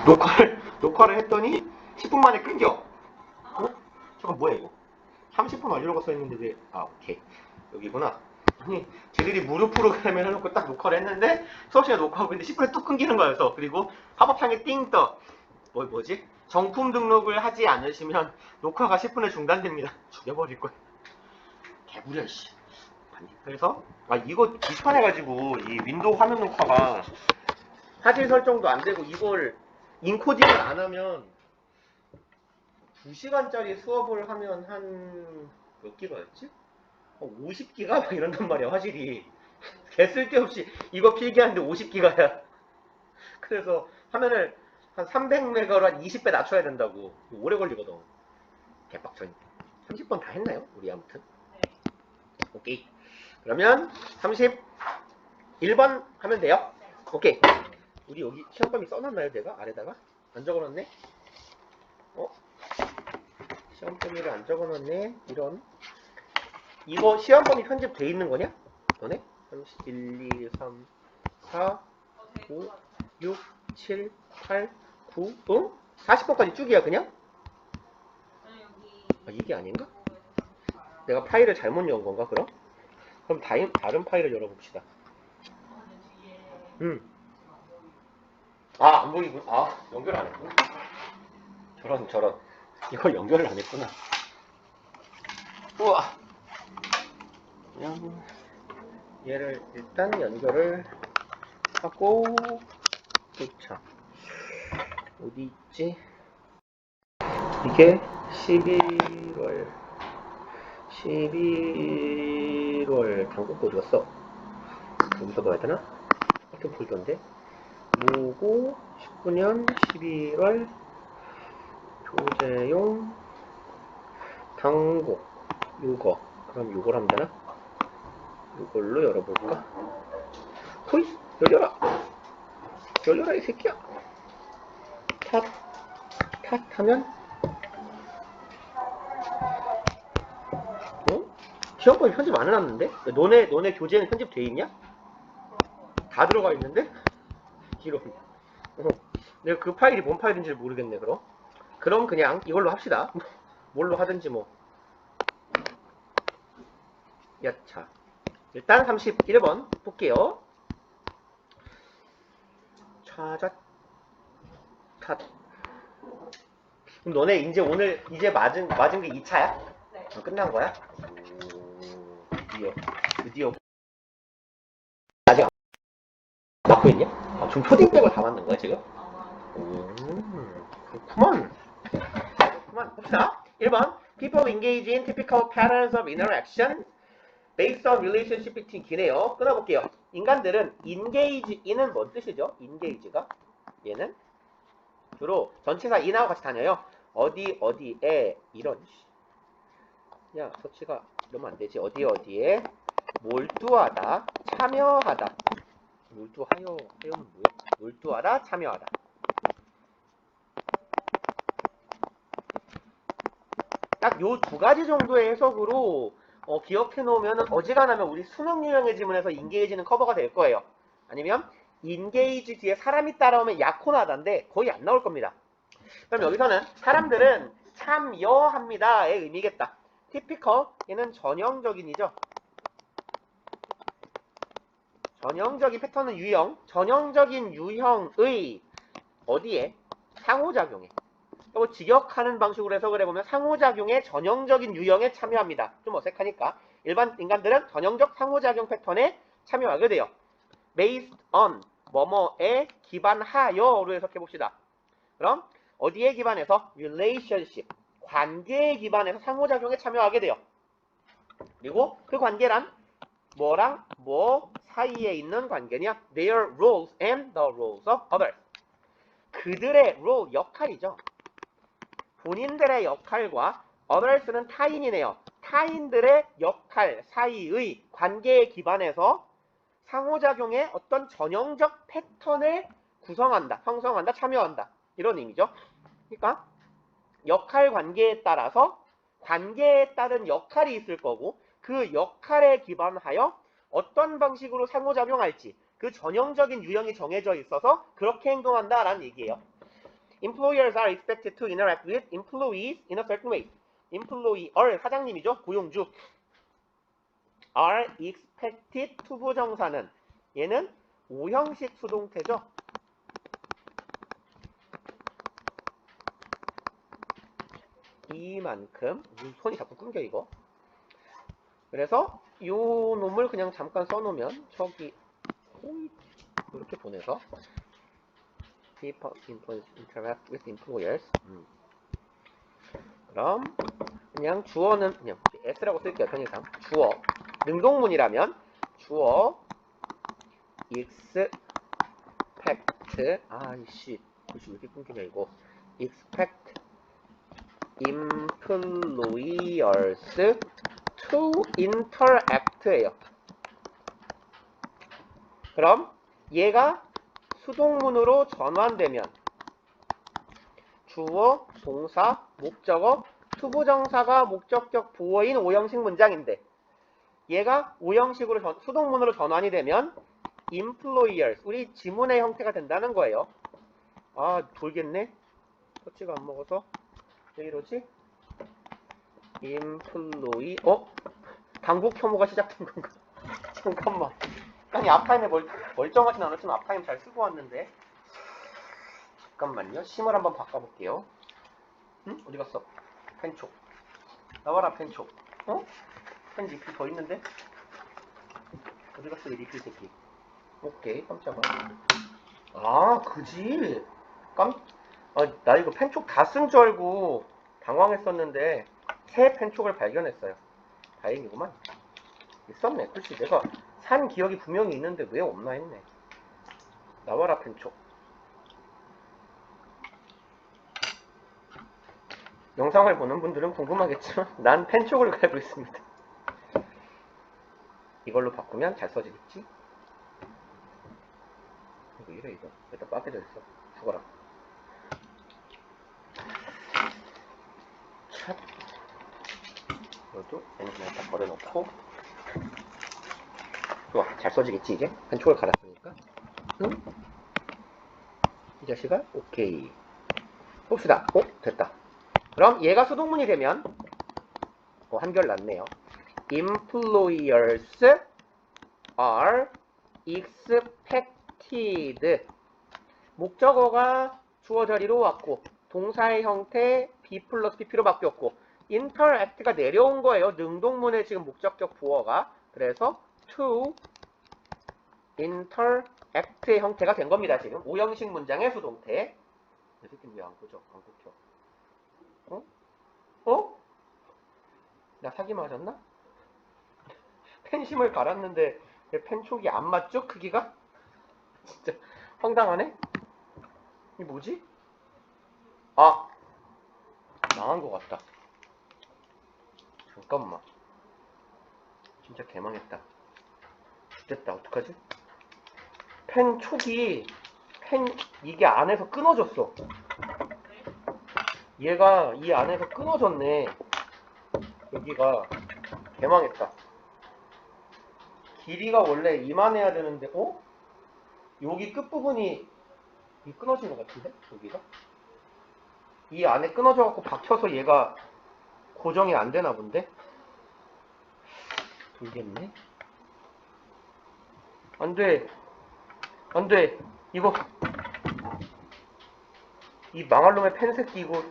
녹화를 했더니 10분 만에 끊겨. 어? 잠깐 뭐야 이거? 30분 완료라고 써있는데 왜? 아 오케이 여기구나. 아니 쟤들이 무료 프로그램을 해놓고 딱 녹화를 했는데 수업 시간에 녹화하고 있는데 10분에 뚝 끊기는 거여서. 그리고 팝업창에 띵 떠. 뭐지? 정품 등록을 하지 않으시면 녹화가 10분에 중단됩니다. 죽여버릴 거야. 개구려 씨. 그래서 이거 비슷해가지고 이 윈도우 화면 녹화가 화질 설정도 안 되고 이걸 인코딩을 안 하면 2시간짜리 수업을 하면 한 몇 기가였지? 50기가? 막 이런단 말이야 화질이. 개 쓸데없이 이거 필기하는데 50기가야. 그래서 화면을 한 300메가로 한 20배 낮춰야 된다고. 오래 걸리거든. 개빡쳐. 30번 다 했나요? 우리 아무튼. 오케이. 그러면 31번 하면 돼요. 오케이. 우리 여기 시험범위 써놨나요? 내가 아래다가? 안 적어놨네? 시험범위를 안 적어놨네. 이런. 이거 시험범위 편집돼 있는 거냐? 너네? 1, 2, 3, 4, 5, 6, 7, 8, 9, 응? 40번까지 쭉이야 그냥? 이게 아닌가? 내가 파일을 잘못 연 건가 그럼? 그럼 다른 파일을 열어봅시다. 안 보이구나. 연결 안 했구나. 저런. 이걸 연결을 안 했구나. 우와. 그냥 얘를 일단 연결을 하고 자 어디 있지? 이게 11월 방금 어디 갔어? 여기서 봐야 되나? 학교 폴더인데 모고 19년 11월 교재용 당곡 요거. 그럼 요걸 하면 되나? 요걸로 열어볼까? 호이! 열려라 이 새끼야. 탓 하면 시험범위 편집 안 해놨는데? 너네 교재는 편집돼 있냐? 다 들어가 있는데? 이런. 내가 그 파일이 뭔 파일인지 모르겠네. 그럼 그냥 이걸로 합시다. 뭘로 하든지 뭐. 자 일단 31번 볼게요. 그럼 너네 이제 맞은 게 2차야? 네. 끝난 거야? 드디어 아직 안 맞고 있냐? 지금 초딩 빼고 다 맞는 거야 지금? 그렇구만. 봅시다. 1번 People engage in typical patterns of interaction based on relationship between 기네요. 끊어볼게요. 인간들은 engage in은 뭔 뜻이죠? engage가 얘는 주로 전치사 in하고 같이 다녀요. 어디에 이런. 야 서치가 이러면 안 되지. 어디에 몰두하다, 참여하다. 몰두하여는 뭐야? 몰두하다, 참여하다. 딱 요 두 가지 정도의 해석으로 기억해 놓으면 어지간하면 우리 수능 유형의 지문에서 인게이지는 커버가 될 거예요. 아니면 인게이지 뒤에 사람이 따라오면 약혼하다인데 거의 안 나올 겁니다. 그럼 여기서는 사람들은 참여합니다의 의미겠다. typical 얘는 전형적인이죠. 전형적인 패턴은 유형, 전형적인 유형의 어디에? 상호작용에. 뭐 직역하는 방식으로 해석을 해보면 상호작용의 전형적인 유형에 참여합니다. 좀 어색하니까 일반 인간들은 전형적 상호작용 패턴에 참여하게 돼요. based on 뭐뭐에 기반하여로 해석해봅시다. 그럼 어디에 기반해서? relationship 관계에 기반해서 상호작용에 참여하게 돼요. 그리고 그 관계란 뭐랑 뭐 사이에 있는 관계냐? their roles and the roles of others. 그들의 role 역할이죠. 본인들의 역할과 others는 타인이네요. 타인들의 역할 사이의 관계에 기반해서 상호작용의 어떤 전형적 패턴을 구성한다, 형성한다, 참여한다. 이런 의미죠. 그러니까 역할 관계에 따라서 관계에 따른 역할이 있을 거고 그 역할에 기반하여 어떤 방식으로 상호작용할지 그 전형적인 유형이 정해져 있어서 그렇게 행동한다라는 얘기예요. employers are expected to interact with employees in a certain way. employer, 사장님이죠. 고용주. are expected 투부정사는 얘는 오형식 수동태죠. 이만큼 손이 자꾸 끊겨 이거. 그래서 요 놈을 그냥 잠깐 써놓으면 저기 이렇게 보내서 people interact with employers. 그럼 그냥 주어는 그냥 s라고 쓸게요. 편의상 주어 능동문이라면 주어 expect 아이씨 글씨 왜 이렇게 끊기냐 이거 expect employers to interact예요. 그럼 얘가 수동문으로 전환되면 주어, 동사, 목적어, 투부정사가 목적격 보어인 오형식 문장인데 얘가 오형식으로 수동문으로 전환이 되면 employers, 우리 지문의 형태가 된다는 거예요. 아 돌겠네. 터치가 안 먹어서 왜 이러지? employee 당국 혐오가 시작된 건가? 잠깐만. 아니 앞타임에 멀쩡하진 않았지만 앞타임 잘 쓰고 왔는데 잠깐만요. 심을 한번 바꿔볼게요. 응? 어디 갔어? 펜촉 나와라 펜촉. 펜 리필 더 있는데? 어디 갔어 이 리필 새끼. 오케이 깜짝아. 아 그지? 나 이거 펜촉 다 쓴 줄 알고 당황했었는데 새 펜촉을 발견했어요. 다행이구만. 있었네. 그렇지 내가 산 기억이 분명히 있는데 왜 없나 했네. 나와라 펜촉. 영상을 보는 분들은 궁금하겠지만 난 펜촉을 갈고 있습니다. 이걸로 바꾸면 잘 써지겠지? 이거 이래 이거 일단 빠개져 있어. 죽어라. 찹. 이것도 엔진을 딱 버려놓고 좋아 잘 써지겠지 이제? 펜촉을 갈았으니까. 응? 이 자식아 오케이 봅시다. 됐다. 그럼 얘가 수동문이 되면 한결 낫네요. employers are expected 목적어가 주어 자리로 왔고 동사의 형태 be 플러스 pp로 바뀌었고 interact가 내려온 거예요. 능동문의 지금 목적격 보어가. 그래서 to interact의 형태가 된 겁니다. 지금 오형식 문장의 수동태. 이 새끼는 왜 안 꽂혀? 안 꽂혀. 나 사기 맞았나? 펜심을 갈았는데 내 펜촉이 안 맞죠? 크기가? 진짜 황당하네? 이게 뭐지? 망한 것 같다. 잠깐만. 진짜 개망했다. 됐다. 어떡하지? 펜촉이 이게 안에서 끊어졌어. 얘가 이 안에서 끊어졌네. 여기가 개망했다. 길이가 원래 이만해야 되는데 여기 끝부분이 끊어진 것 같은데? 여기가? 이 안에 끊어져 갖고 박혀서 얘가 고정이 안 되나 본데? 돌겠네? 안 돼. 안 돼. 이거 이 망할 놈의 펜 새끼 이거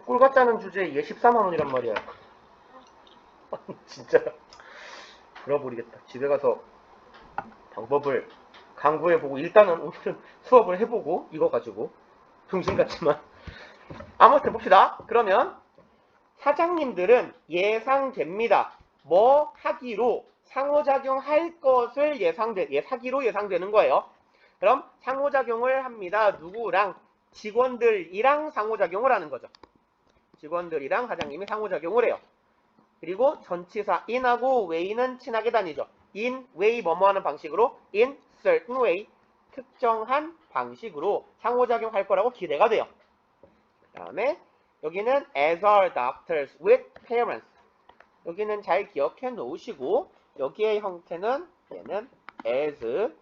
꿀 같다는 주제에 얘 14만원이란 말이야. 진짜 돌아버리겠다. 집에 가서 방법을 강구해보고 일단은 오늘은 수업을 해보고 이거 가지고 병신 같지만 아무튼 봅시다. 그러면 사장님들은 예상됩니다. 뭐 하기로 상호작용할 것을 사기로 예상되는 거예요. 그럼 상호작용을 합니다. 누구랑? 직원들이랑 상호작용을 하는 거죠. 직원들이랑 사장님이 상호작용을 해요. 그리고 전치사 in하고 way는 친하게 다니죠. in, way 뭐뭐 하는 방식으로 in certain way 특정한 방식으로 상호작용할 거라고 기대가 돼요. 그 다음에 여기는 as are doctors with parents 여기는 잘 기억해 놓으시고 여기의 형태는 얘는 as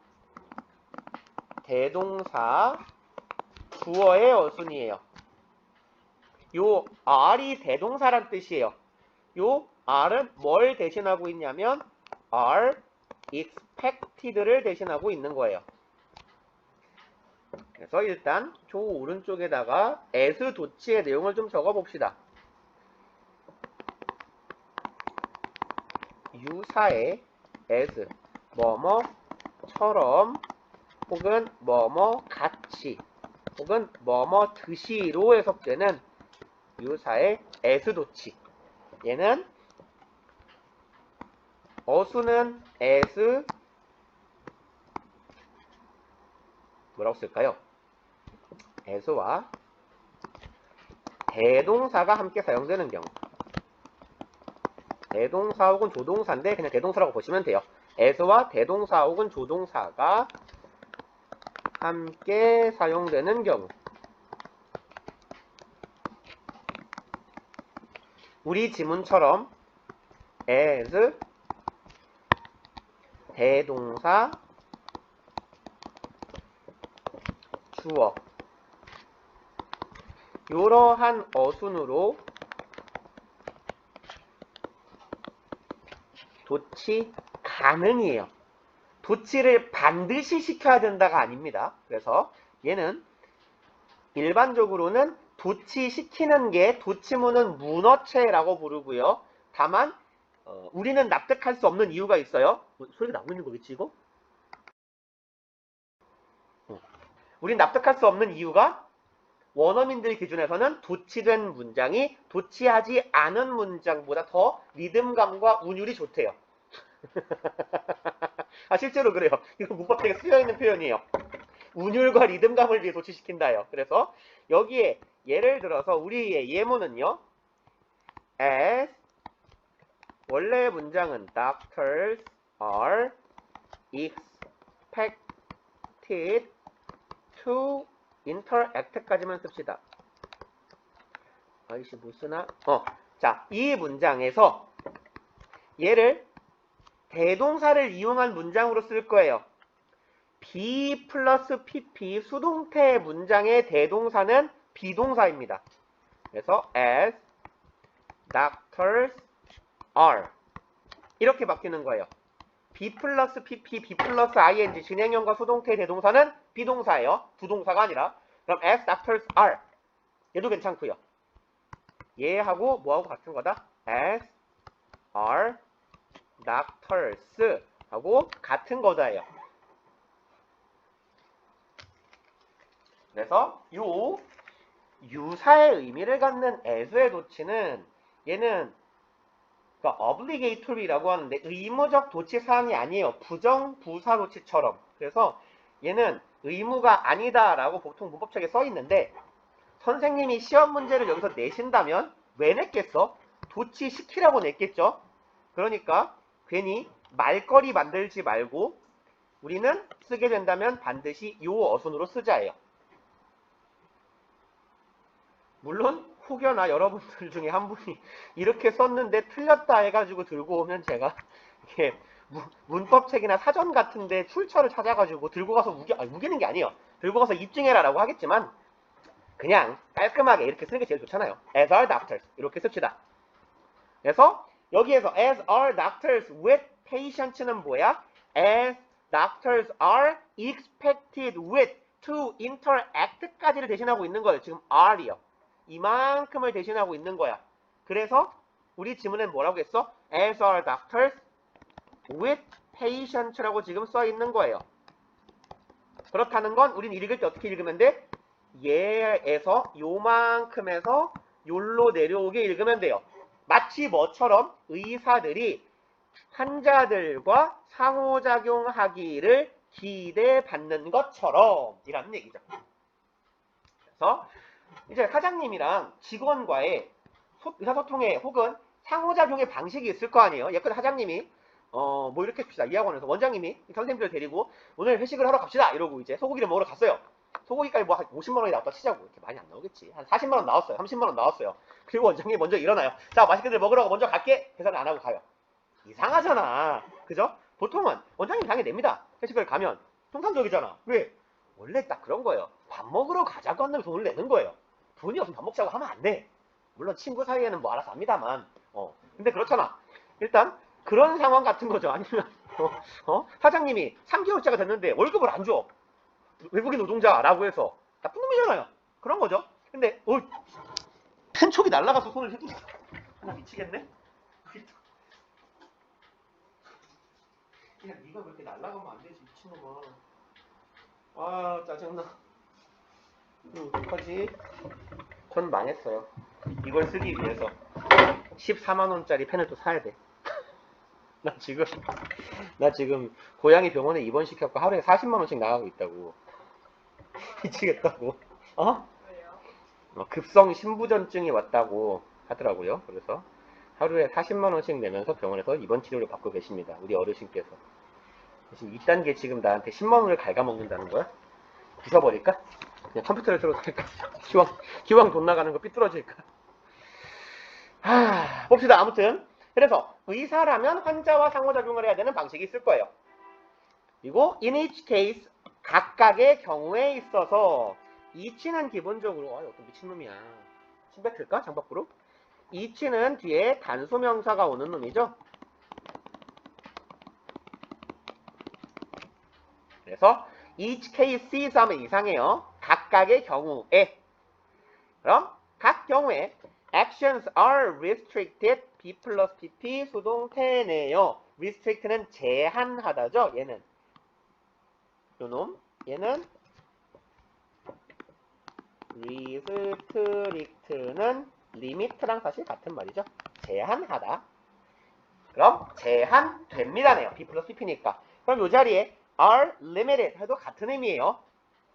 대동사 주어의 어순이에요. 요 are이 대동사란 뜻이에요. 요 are은 뭘 대신하고 있냐면 are expected를 대신하고 있는 거예요. 그래서 일단 조 오른쪽에다가 as 도치의 내용을 좀 적어봅시다. 유사의 as 뭐뭐처럼 혹은 뭐뭐 같이 혹은 뭐뭐 듯이로 해석되는 유사의 as 도치. 얘는 어수는 as 뭐라고 쓸까요? as와 대동사가 함께 사용되는 경우. 대동사 혹은 조동사인데 그냥 대동사라고 보시면 돼요. as와 대동사 혹은 조동사가 함께 사용되는 경우. 우리 지문처럼 as 대동사 주어 이러한 어순으로 도치 가능이에요. 도치를 반드시 시켜야 된다가 아닙니다. 그래서 얘는 일반적으로는 도치시키는 게 도치문은 문어체라고 부르고요. 다만 우리는 납득할 수 없는 이유가 있어요. 소리가 나고 있는 거겠지 이거? 우린 납득할 수 없는 이유가 원어민들 기준에서는 도치된 문장이 도치하지 않은 문장보다 더 리듬감과 운율이 좋대요. 아 실제로 그래요. 이거 문법책에 쓰여있는 표현이에요. 운율과 리듬감을 위해 도치시킨다요. 그래서 여기에 예를 들어서 우리의 예문은요. as 원래 문장은 doctors are expected to interact까지만 씁시다. 아이씨 뭐 쓰나? 자, 이 문장에서 얘를 대동사를 이용한 문장으로 쓸 거예요. be 플러스 pp 수동태 문장의 대동사는 비동사입니다. 그래서 as doctors are 이렇게 바뀌는 거예요. be 플러스 pp, be 플러스 ing 진행형과 수동태 대동사는 비동사예요. 부동사가 아니라. 그럼 as doctors are 얘도 괜찮고요. 얘하고 뭐하고 같은 거다? as are doctors 하고 같은 거다예요. 그래서 요 유사의 의미를 갖는 as의 도치는 얘는 그러니까 obligatory라고 하는데 의무적 도치 사항이 아니에요. 부정 부사 도치처럼. 그래서 얘는 의무가 아니다라고 보통 문법책에 써 있는데 선생님이 시험 문제를 여기서 내신다면 왜 냈겠어? 도치시키라고 냈겠죠? 그러니까 괜히 말거리 만들지 말고 우리는 쓰게 된다면 반드시 요 어순으로 쓰자예요. 물론 혹여나 여러분들 중에 한 분이 이렇게 썼는데 틀렸다 해가지고 들고 오면 제가 이렇게 문법책이나 사전 같은데 출처를 찾아가지고 들고 가서 우기는 게 아니에요. 들고 가서 입증해라라고 하겠지만 그냥 깔끔하게 이렇게 쓰는 게 제일 좋잖아요. as are doctors 이렇게 씁시다. 그래서 여기에서 as are doctors with patients는 뭐야? as doctors are expected with to interact까지를 대신하고 있는 거예요. 지금 are이요. 이만큼을 대신하고 있는 거야. 그래서 우리 지문엔 뭐라고 했어? as are doctors with patients라고 지금 써 있는 거예요. 그렇다는 건 우린 읽을 때 어떻게 읽으면 돼? 얘에서 요만큼에서 요로 내려오게 읽으면 돼요. 마치 뭐처럼 의사들이 환자들과 상호작용하기를 기대받는 것처럼 이라는 얘기죠. 그래서 이제 사장님이랑 직원과의 의사소통의 혹은 상호작용의 방식이 있을 거 아니에요. 예컨대 사장님이 뭐 이렇게 합시다. 이 학원에서 원장님이 선생님들 데리고 오늘 회식을 하러 갑시다 이러고 이제 소고기를 먹으러 갔어요. 소고기까지 뭐 한 50만 원이 나왔다 치자고. 이렇게 많이 안 나오겠지. 한 40만 원 나왔어요. 30만 원 나왔어요. 그리고 원장님이 먼저 일어나요. 자, 맛있게들 먹으라고 먼저 갈게. 계산 안 하고 가요. 이상하잖아. 그죠? 보통은 원장님 당연히 냅니다. 회식을 가면 통상적이잖아. 왜? 원래 딱 그런 거예요. 밥 먹으러 가자고 한다면 돈을 내는 거예요. 돈이 없으면 밥 먹자고 하면 안 돼. 물론 친구 사이에는 뭐 알아서 합니다만. 근데 그렇잖아. 일단 그런 상황 같은 거죠. 아니면 사장님이 3개월째가 됐는데 월급을 안 줘. 외국인 노동자라고 해서 나쁜 놈이잖아요. 그런 거죠. 근데 한 촉이 날아가서 손을 휘두르. 나 미치겠네. 야, 네가 그렇게 날아가면 안 되지, 미친놈아. 아, 짜증나. 어떡하지? 전 망했어요. 이걸 쓰기 위해서 14만원짜리 펜을 또 사야 돼. 나 지금 고양이 병원에 입원시켰고 하루에 40만원씩 나가고 있다고. 미치겠다고. 왜요? 급성 신부전증이 왔다고 하더라고요. 그래서 하루에 40만원씩 내면서 병원에서 입원 치료를 받고 계십니다. 우리 어르신께서. 지금 2단계 지금 나한테 10만원을 갉아먹는다는 거야? 부숴버릴까? 그냥 컴퓨터를 들어도 될까? 기왕 돈 나가는 거 삐뚤어질까? 봅시다. 아무튼 그래서 의사라면 환자와 상호작용을 해야 되는 방식이 있을 거예요. 그리고 in each case 각각의 경우에 있어서 each는 기본적으로 어떤 미친놈이야. 침 뱉을까? 장밖으로? each는 뒤에 단수명사가 오는 놈이죠. 그래서 each cases 하면 이상해요. 각각의 경우에. 그럼 각 경우에 actions are restricted B 플러스 PP 수동태네요. restrict는 제한하다죠. 얘는 요놈 얘는 restrict는 limit랑 사실 같은 말이죠. 제한하다. 그럼 제한됩니다네요. B 플러스 PP니까. 그럼 요 자리에 are limited 해도 같은 의미예요.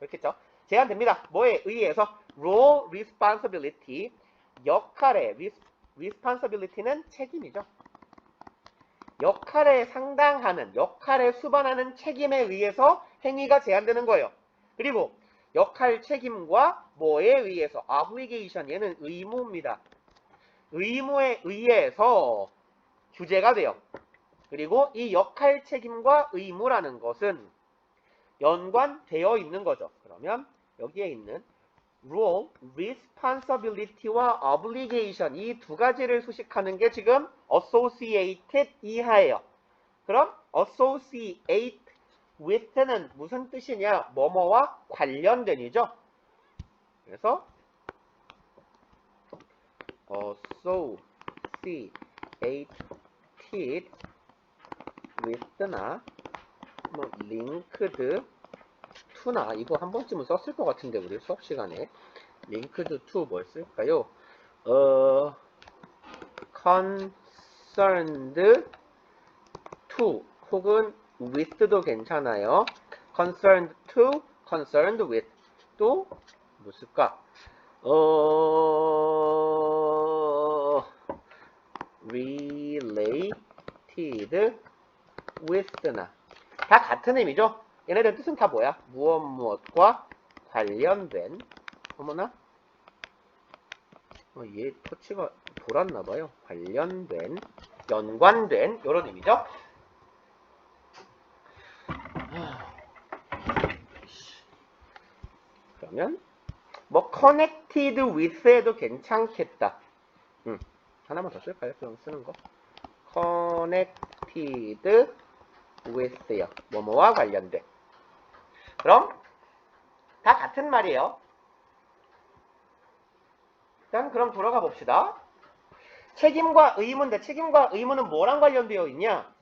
그렇겠죠? 제한됩니다. 뭐에 의해서? role responsibility 역할의 responsibility는 책임이죠. 역할에 상당하는 역할에 수반하는 책임에 의해서 행위가 제한되는 거예요. 그리고 역할 책임과 뭐에 의해서? obligation 얘는 의무입니다. 의무에 의해서 규제가 돼요. 그리고 이 역할 책임과 의무라는 것은 연관되어 있는 거죠. 그러면 여기에 있는 role, responsibility와 obligation 이 두 가지를 수식하는 게 지금 associated 이하예요. 그럼 associate with는 무슨 뜻이냐? 뭐뭐와 관련된이죠. 그래서 associated with나 뭐 linked to나 이거 한 번쯤은 썼을 것 같은데 우리 수업 시간에 linked to 뭘 쓸까요? concerned to 혹은 with도 괜찮아요. concerned to, concerned with 또 뭐 쓸까? related with나 다 같은 의미죠. 얘네들 뜻은 다 뭐야? 무엇과 관련된. 어머나? 얘 터치가 돌았나봐요. 관련된, 연관된 이런 의미죠. 그러면 뭐 connected with에도 괜찮겠다. 하나만 더 쓸까요? 그럼 쓰는 거. connected with요. 뭐뭐와 관련된. 그럼 다 같은 말이에요. 일단 그럼 돌아가 봅시다. 책임과 의무인데 책임과 의무는 뭐랑 관련되어 있냐?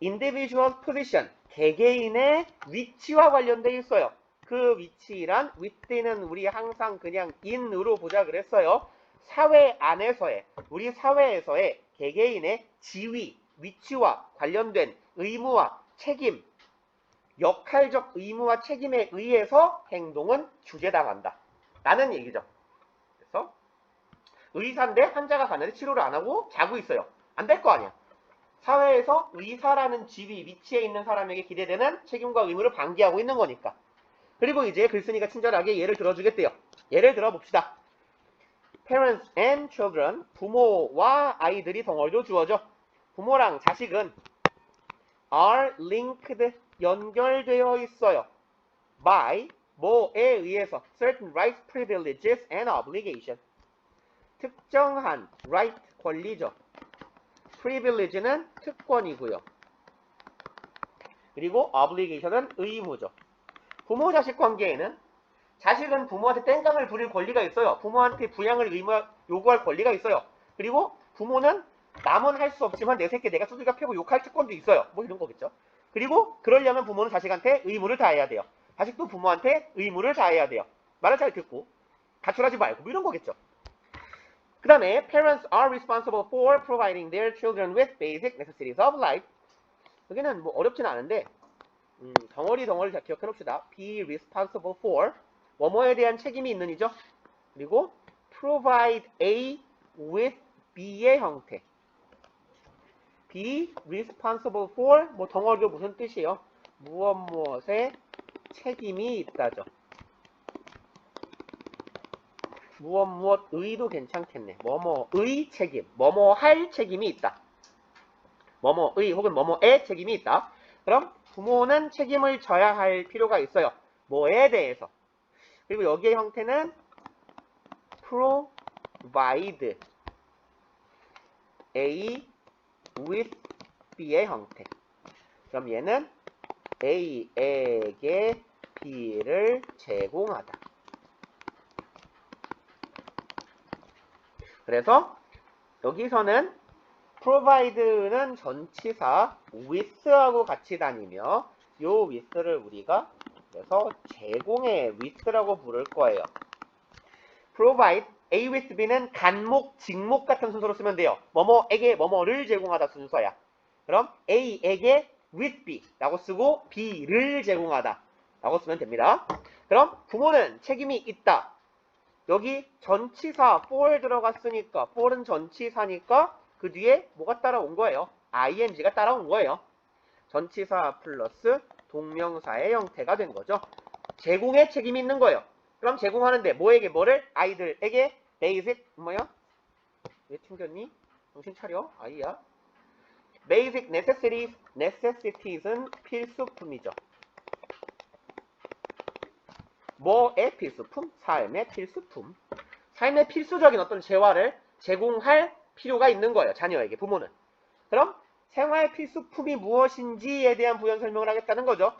individual position, 개개인의 위치와 관련되어 있어요. 그 위치란 with는 우리 항상 그냥 in으로 보자 그랬어요. 사회 안에서의, 우리 사회에서의 개개인의 지위, 위치와 관련된 의무와 책임, 역할적 의무와 책임에 의해서 행동은 규제당한다 라는 얘기죠. 그래서 의사인데 환자가 가는데 치료를 안 하고 자고 있어요. 안 될 거 아니야. 사회에서 의사라는 지위, 위치에 있는 사람에게 기대되는 책임과 의무를 방기하고 있는 거니까. 그리고 이제 글쓴이가 친절하게 예를 들어주겠대요. 예를 들어 봅시다. Parents and children, 부모와 아이들이 덩어리로 주어져. 부모랑 자식은 are linked, 연결되어 있어요. by, 뭐에 의해서 certain rights, privileges, and obligation. 특정한 right, 권리죠. privilege는 특권이고요. 그리고 obligation은 의무죠. 부모 자식 관계에는 자식은 부모한테 땡깡을 부릴 권리가 있어요. 부모한테 부양을 요구할 권리가 있어요. 그리고 부모는 남은 할 수 없지만 내 새끼 내가 두들겨 패고 욕할 특권도 있어요. 뭐 이런 거겠죠. 그리고 그러려면 부모는 자식한테 의무를 다해야 돼요. 자식도 부모한테 의무를 다해야 돼요. 말을 잘 듣고 가출하지 말고 뭐 이런 거겠죠. 그 다음에 parents are responsible for providing their children with basic necessities of life. 여기는 뭐 어렵진 않은데 덩어리 잘 기억해 놓읍시다. be responsible for 뭐뭐에 대한 책임이 있는 이죠. 그리고 provide A with B의 형태. be responsible for 뭐 덩어리로 무슨 뜻이에요? 무엇에 책임이 있다죠. 무엇의도 괜찮겠네. 뭐뭐의 책임, 뭐뭐 할 책임이 있다. 뭐뭐의 혹은 뭐뭐의 책임이 있다. 그럼 부모는 책임을 져야 할 필요가 있어요. 뭐에 대해서. 그리고 여기의 형태는 provide A with B의 형태. 그럼 얘는 A에게 B를 제공하다. 그래서 여기서는 provide는 전치사 with하고 같이 다니며 요 with를 우리가 그래서 제공의 with라고 부를 거예요. provide A with B는 간목, 직목 같은 순서로 쓰면 돼요. 뭐뭐에게 뭐뭐를 제공하다 순서야. 그럼 A에게 with B 라고 쓰고 B를 제공하다 라고 쓰면 됩니다. 그럼 부모는 책임이 있다. 여기 전치사 for 들어갔으니까 for은 전치사니까 그 뒤에 뭐가 따라온 거예요? ing가 따라온 거예요. 전치사 플러스 동명사의 형태가 된 거죠. 제공에 책임이 있는 거예요. 그럼 제공하는데 뭐에게 뭐를? 아이들에게 basic 뭐야? 왜 튕겼니? 정신 차려 아이야. basic necessities는 필수품이죠. 뭐의 필수품? 삶의 필수품. 삶의 필수적인 어떤 재화를 제공할 필요가 있는 거예요. 자녀에게, 부모는. 그럼 생활 필수품이 무엇인지에 대한 부연 설명을 하겠다는 거죠.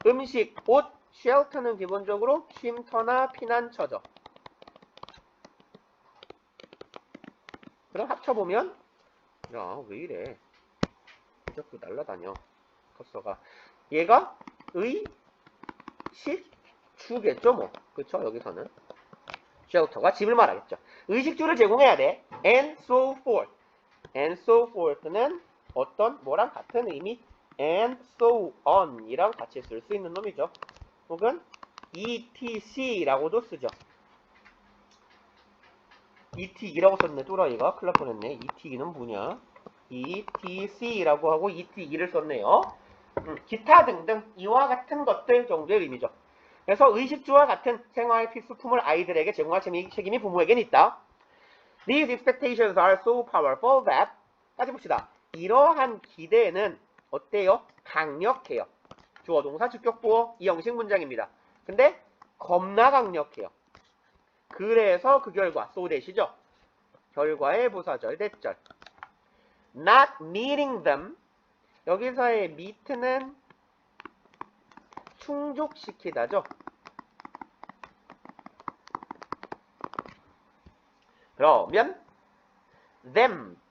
음식, 옷, 쉘터는 기본적으로 쉼터나 피난처죠. 그럼 합쳐보면 야, 왜 이래. 자꾸 날라다녀. 커서가. 얘가 의, 식, 주겠죠 뭐. 그쵸? 여기서는 쉘터가 집을 말하겠죠. 의식주를 제공해야 돼. And so forth. And so forth는 어떤 뭐랑 같은 의미 and so on 이랑 같이 쓸 수 있는 놈이죠. 혹은 etc라고도 쓰죠. et라고 썼네. 또라이가 큰일 날 뻔했네. et는 뭐냐. etc라고 하고 et를 썼네요. 기타 등등 이와 같은 것들 정도의 의미죠. 그래서 의식주와 같은 생활 필수품을 아이들에게 제공할 책임이 부모에게는 있다. These expectations are so powerful that 까지 봅시다. 이러한 기대는 어때요? 강력해요. 주어, 동사, 주격, 보어 이 형식 문장입니다. 근데 겁나 강력해요. 그래서 그 결과 so that이죠. 결과의 부사절, 대절. Not meeting them 여기서의 meet는 충족시키다죠. 그러면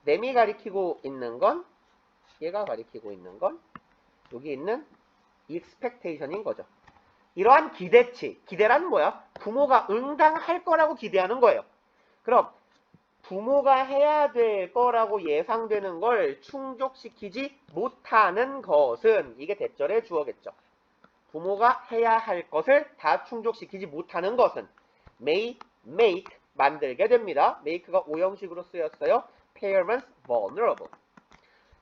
them이 가리키고 있는 건 얘가 가리키고 있는 건 여기 있는 expectation인 거죠. 이러한 기대치, 기대란 뭐야? 부모가 응당할 거라고 기대하는 거예요. 그럼 부모가 해야 될 거라고 예상되는 걸 충족시키지 못하는 것은 이게 대절의 주어겠죠. 부모가 해야 할 것을 다 충족시키지 못하는 것은 may make 만들게 됩니다. make가 오형식으로 쓰였어요. parents vulnerable.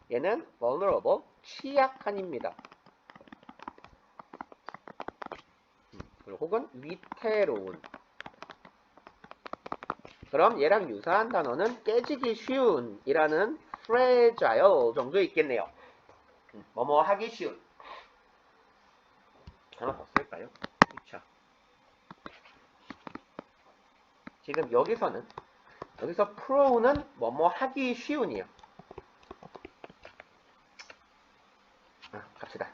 얘는 vulnerable 취약한입니다. 혹은 위태로운. 그럼 얘랑 유사한 단어는 깨지기 쉬운 이라는 fragile 정도에 있겠네요. 뭐뭐 하기 쉬운. 하나 더 쓸까요? 그쵸. 지금 여기서 pro는 뭐뭐 하기 쉬운이요. 갑시다.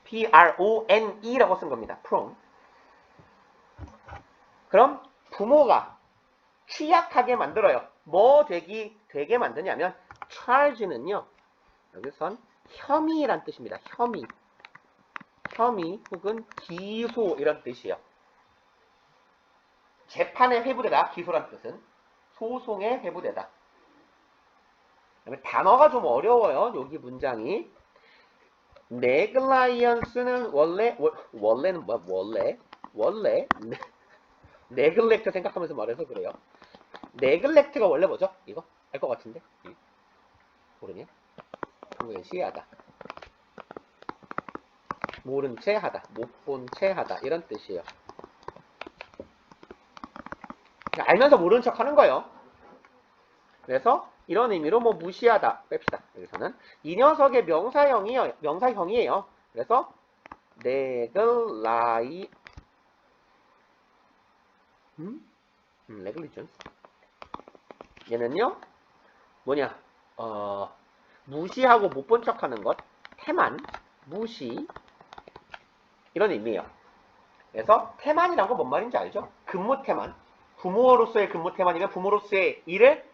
PRONE라고 쓴 겁니다. prone. 그럼 부모가 취약하게 만들어요. 뭐 되게 만드냐면 charge는요. 여기선 혐의란 뜻입니다. 혐의 혹은 기소 이런 뜻이에요. 재판에 회부되다. 기소란 뜻은 소송에 회부되다. 그다음에 단어가 좀 어려워요. 여기 문장이. negligence 원래는 원래 neglect 생각하면서 말해서 그래요. neglect가 원래 뭐죠? 이거 알 것 같은데 모르냐? 무시하다, 모른 채 하다, 못 본 채 하다 이런 뜻이에요. 알면서 모르는 척 하는 거예요. 그래서 이런 의미로 뭐 무시하다 뺍시다. 여기서는 이 녀석의 명사형이에요. 그래서 negligence 얘는요 뭐냐 무시하고 못 본 척하는 것, 태만, 무시 이런 의미예요. 그래서 태만이란 건 뭔 말인지 알죠? 근무태만, 부모로서의 근무태만이면 부모로서의 일을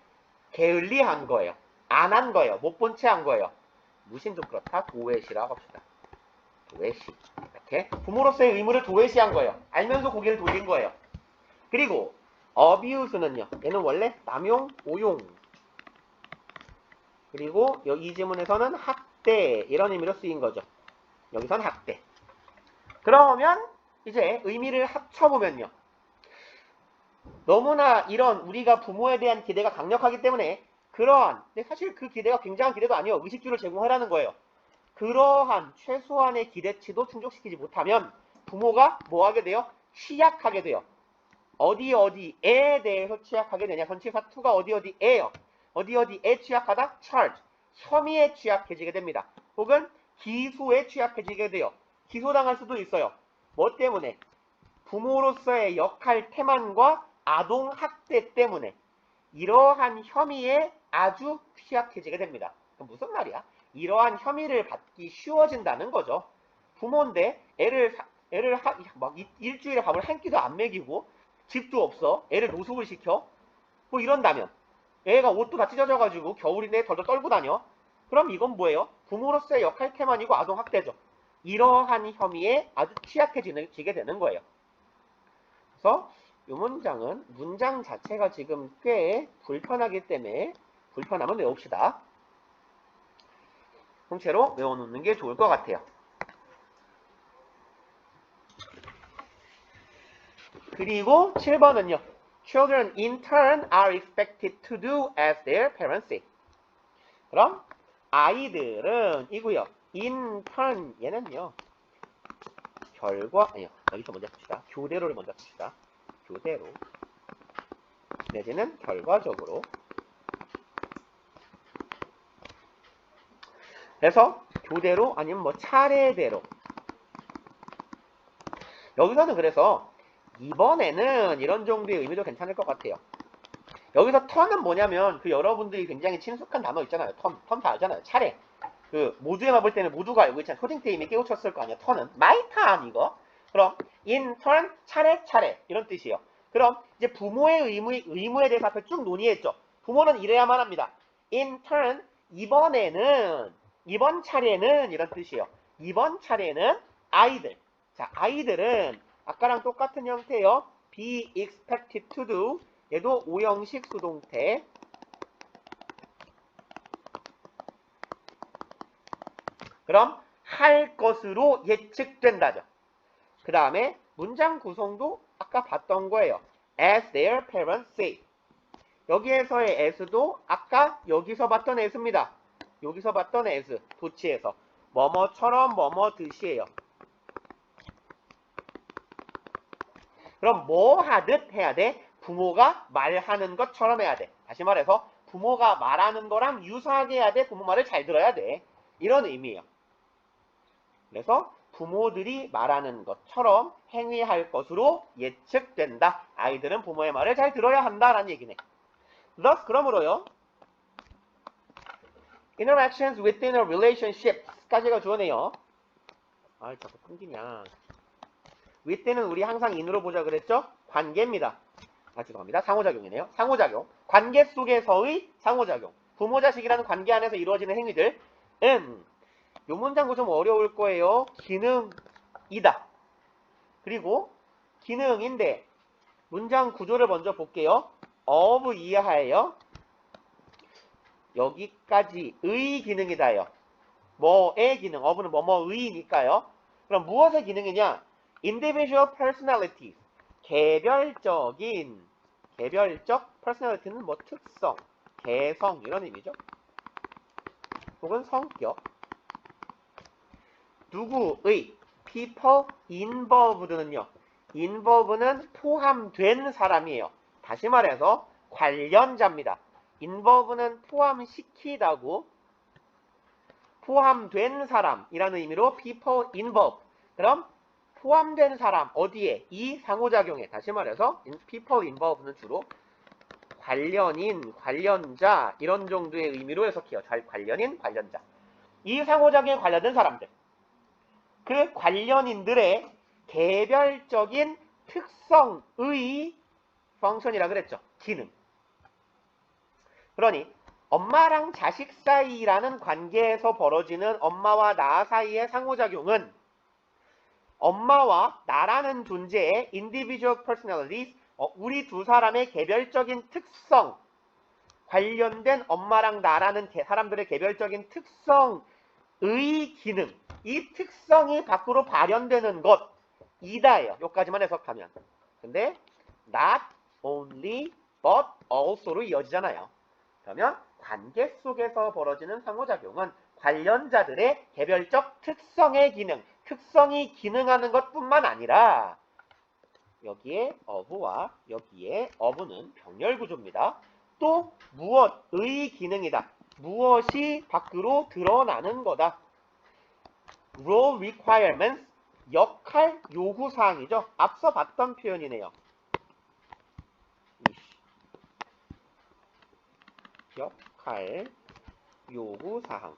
게을리한 거예요. 안 한 거예요. 못 본 채 한 거예요. 무신 좀 그렇다. 도외시라고 합시다. 도외시. 이렇게 부모로서의 의무를 도외시한 거예요. 알면서 고개를 돌린 거예요. 그리고 abuse는요. 얘는 원래 남용, 오용. 그리고 이 지문에서는 학대 이런 의미로 쓰인 거죠. 여기선 학대. 그러면 이제 의미를 합쳐보면요. 너무나 이런 우리가 부모에 대한 기대가 강력하기 때문에 그러한, 근데 사실 그 기대가 굉장한 기대도 아니에요. 의식주를 제공하라는 거예요. 그러한 최소한의 기대치도 충족시키지 못하면 부모가 뭐 하게 돼요? 취약하게 돼요. 어디에 대해서 취약하게 되냐? 전치사 to가 어디에요? 어디에 취약하다? charge. 혐의에 취약해지게 됩니다. 혹은 기소에 취약해지게 돼요. 기소당할 수도 있어요. 뭐 때문에? 부모로서의 역할 태만과 아동학대 때문에 이러한 혐의에 아주 취약해지게 됩니다. 무슨 말이야? 이러한 혐의를 받기 쉬워진다는 거죠. 부모인데 애를 막 일주일에 밥을 한 끼도 안 먹이고 집도 없어. 애를 노숙을 시켜. 뭐 이런다면 애가 옷도 다 찢어져가지고 겨울인데 덜덜 떨고 다녀. 그럼 이건 뭐예요? 부모로서의 역할 태만이고 아동학대죠. 이러한 혐의에 아주 취약해지게 되는 거예요. 그래서 이 문장은 문장 자체가 지금 꽤 불편하기 때문에 불편함을 외웁시다. 통째로 외워놓는 게 좋을 것 같아요. 그리고 7번은요. Children in turn are expected to do as their parents say. 그럼 아이들은 이고요. in turn 얘는요. 여기서 먼저 봅시다. 교대로를 먼저 봅시다. 교대로 내지는 결과적으로. 그래서 교대로 아니면 뭐 차례대로. 여기서는 그래서 이번에는 이런 정도의 의미도 괜찮을 것 같아요. 여기서 턴은 뭐냐면 그 여러분들이 굉장히 친숙한 단어 있잖아요. 턴 다 알잖아요. 차례. 그 모두에 맞을 때는 모두가 알고 있잖아요. 초딩 때 이미 깨우쳤을 거 아니야. 턴은 my turn 이거. 그럼 in turn 차례 이런 뜻이에요. 그럼 이제 부모의 의무에 대해서 앞에 쭉 논의했죠. 부모는 이래야만 합니다. in turn 이번 차례는 이런 뜻이에요. 이번 차례는 아이들. 자, 아이들은 아까랑 똑같은 형태예요. be expected to do. 얘도 오형식 수동태. 그럼 할 것으로 예측된다죠. 그 다음에 문장 구성도 아까 봤던 거예요. As their parents say. 여기에서의 as도 아까 여기서 봤던 as입니다. 여기서 봤던 as, 도치에서. 뭐뭐처럼 뭐뭐듯이에요. 그럼 뭐 하듯 해야 돼? 부모가 말하는 것처럼 해야 돼. 다시 말해서 부모가 말하는 거랑 유사하게 해야 돼. 부모 말을 잘 들어야 돼. 이런 의미예요. 그래서 부모들이 말하는 것처럼 행위할 것으로 예측된다. 아이들은 부모의 말을 잘 들어야 한다라는 얘기네. Thus, 그러므로요. Interactions within a relationship까지가 주어네요. 아, 자꾸 끊기냐. within은 우리 항상 in으로 보자 그랬죠? 관계입니다. 아, 죄송합니다. 상호작용이네요. 상호작용. 관계 속에서의 상호작용. 부모 자식이라는 관계 안에서 이루어지는 행위들. 요 문장도 좀 어려울 거예요. 기능이다. 그리고 기능인데 문장 구조를 먼저 볼게요. of 이하예요. 여기까지의 기능이다요. 뭐의 기능, of는 뭐뭐의니까요. 그럼 무엇의 기능이냐? individual personalities. 개별적 personality는 뭐 특성, 개성 이런 의미죠. 혹은 성격. 누구의 people involved는요. involved는 포함된 사람이에요. 다시 말해서 관련자입니다. involve는 포함시키다고 포함된 사람이라는 의미로 people involved. 그럼 포함된 사람 어디에? 이 상호작용에. 다시 말해서 people involved는 주로 관련인, 관련자 이런 정도의 의미로 해석해요. 관련인, 관련자. 이 상호작용에 관련된 사람들. 그 관련인들의 개별적인 특성의 펑션이라 그랬죠. 기능. 그러니 엄마랑 자식 사이라는 관계에서 벌어지는 엄마와 나 사이의 상호작용은 엄마와 나라는 존재의 individual personalities, 우리 두 사람의 개별적인 특성, 관련된 엄마랑 나라는 사람들의 개별적인 특성의 기능, 이 특성이 밖으로 발현되는 것이다예요. 여기까지만 해석하면. 근데 not only but also로 이어지잖아요. 그러면 관계 속에서 벌어지는 상호작용은 관련자들의 개별적 특성의 기능, 특성이 기능하는 것뿐만 아니라 여기에 of와 여기에 of는 병렬 구조입니다. 또 무엇의 기능이다. 무엇이 밖으로 드러나는 거다. role requirements, 역할 요구사항이죠. 앞서 봤던 표현이네요. 역할 요구사항.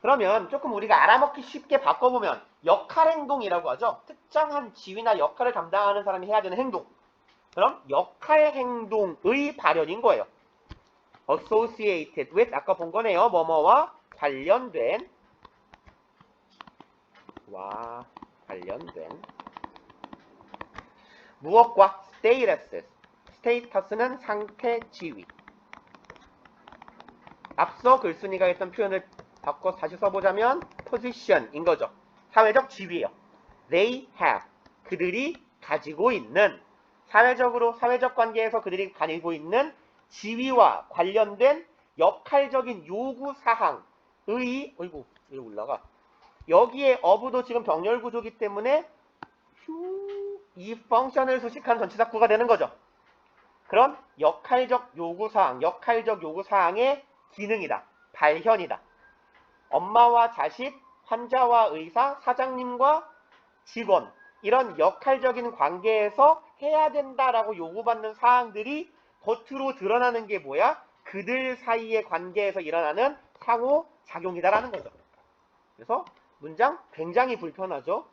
그러면 조금 우리가 알아먹기 쉽게 바꿔보면 역할행동이라고 하죠. 특정한 지위나 역할을 담당하는 사람이 해야 되는 행동. 그럼 역할행동의 발현인 거예요. associated with, 아까 본 거네요. 뭐뭐와 관련된 무엇과 status는 상태, 지위. 앞서 글쓴이가 했던 표현을 바꿔 다시 써보자면 position인 거죠. 사회적 지위예요. They have, 그들이 가지고 있는, 사회적 관계에서 그들이 가지고 있는 지위와 관련된 역할적인 요구사항의, 어이구, 왜 올라가? 여기에 of도 지금 병렬 구조기 때문에 이 펑션을 수식한 전치사구가 되는 거죠. 그런 역할적 요구사항의 기능이다. 발현이다. 엄마와 자식, 환자와 의사, 사장님과 직원, 이런 역할적인 관계에서 해야 된다라고 요구받는 사항들이 겉으로 드러나는 게 뭐야? 그들 사이의 관계에서 일어나는 상호작용이다라는 거죠. 그래서 문장 굉장히 불편하죠?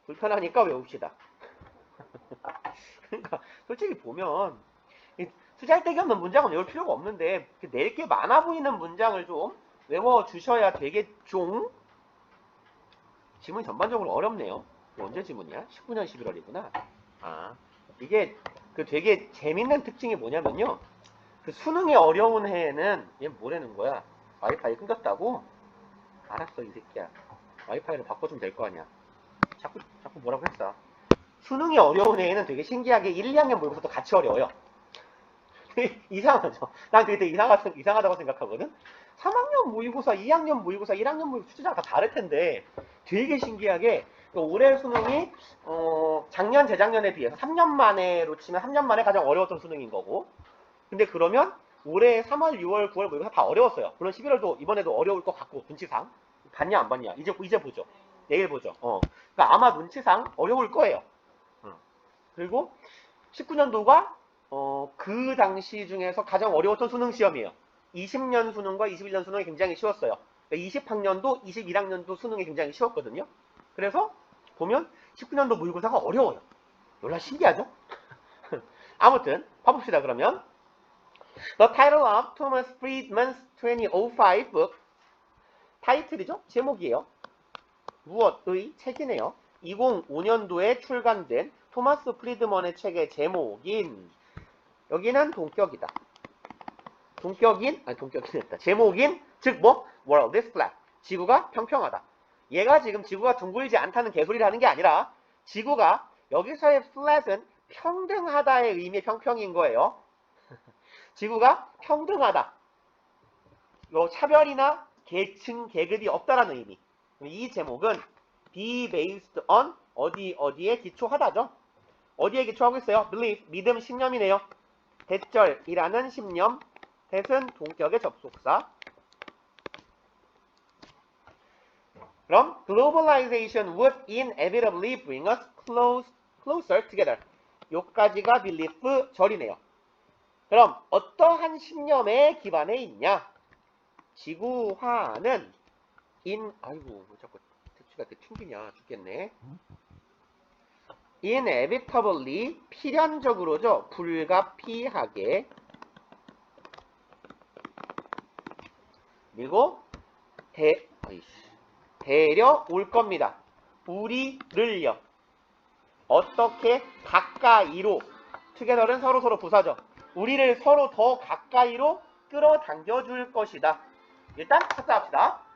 불편하니까 외웁시다. 그러니까 솔직히 보면 쓰잘데기 없는 문장은 외울 필요가 없는데 낼 게 많아 보이는 문장을 좀 외워주셔야 되겠죠? 지문이 전반적으로 어렵네요. 언제 지문이야? 19년 11월이구나. 아, 이게 되게 재밌는 특징이 뭐냐면요. 그 수능이 어려운 해에는 얘 뭐라는 거야? 와이파이 끊겼다고? 알았어, 이 새끼야. 와이파이로 바꿔주면 될 거 아니야. 자꾸 뭐라고 했어. 수능이 어려운 해에는 되게 신기하게 1, 2학년 모의고사도 같이 어려워요. 이상하죠? 난 되게 이상하다고 생각하거든? 3학년 모의고사, 2학년 모의고사, 1학년 모의고사 출제자가 다 다를 텐데 되게 신기하게 올해 수능이 작년, 재작년에 비해서 3년 만에로 치면 3년 만에 가장 어려웠던 수능인 거고, 근데 그러면 올해 3월, 6월, 9월 모의고사 다 어려웠어요. 물론 11월도 이번에도 어려울 것 같고 눈치상 봤냐 안 봤냐? 이제 보죠. 내일 보죠. 그러니까 아마 눈치상 어려울 거예요. 그리고 19년도가 그 당시 중에서 가장 어려웠던 수능 시험이에요. 20년 수능과 21년 수능이 굉장히 쉬웠어요. 20학년도, 21학년도 수능이 굉장히 쉬웠거든요. 그래서 보면 19년도 모의고사가 어려워요. 놀라 신기하죠? 아무튼 봐봅시다. 그러면 The title of Thomas Friedman's 2005 book 타이틀이죠? 제목이에요. 무엇의 책이네요. 2005년도에 출간된 토마스 프리드먼의 책의 제목인 여기는 동격이다. 동격이랬다. 제목인 즉 뭐? World is flat. 지구가 평평하다. 얘가 지금 지구가 둥글지 않다는 개소리를 하는 게 아니라 지구가 여기서의 flat은 평등하다의 의미의 평평인 거예요. 지구가 평등하다. 차별이나 계층, 계급이 없다라는 의미. 이 제목은 be based on 어디에 기초하다죠. 어디에 기초하고 있어요? belief, 믿음, 신념이네요. 대절이라는 신념, 대은 동격의 접속사. 그럼 globalization would inevitably bring us closer together. 요까지가 belief 절이네요. 그럼 어떠한 신념에 기반해 있냐? 지구화는 아이고 왜 자꾸 택시가 이렇게 튕기냐 죽겠네. inevitably 필연적으로죠. 불가피하게 그리고 데려올 겁니다. 우리를요. 어떻게 가까이로 together는 서로 부사죠. 우리를 서로 더 가까이로 끌어당겨 줄 것이다. 일단 학습합시다.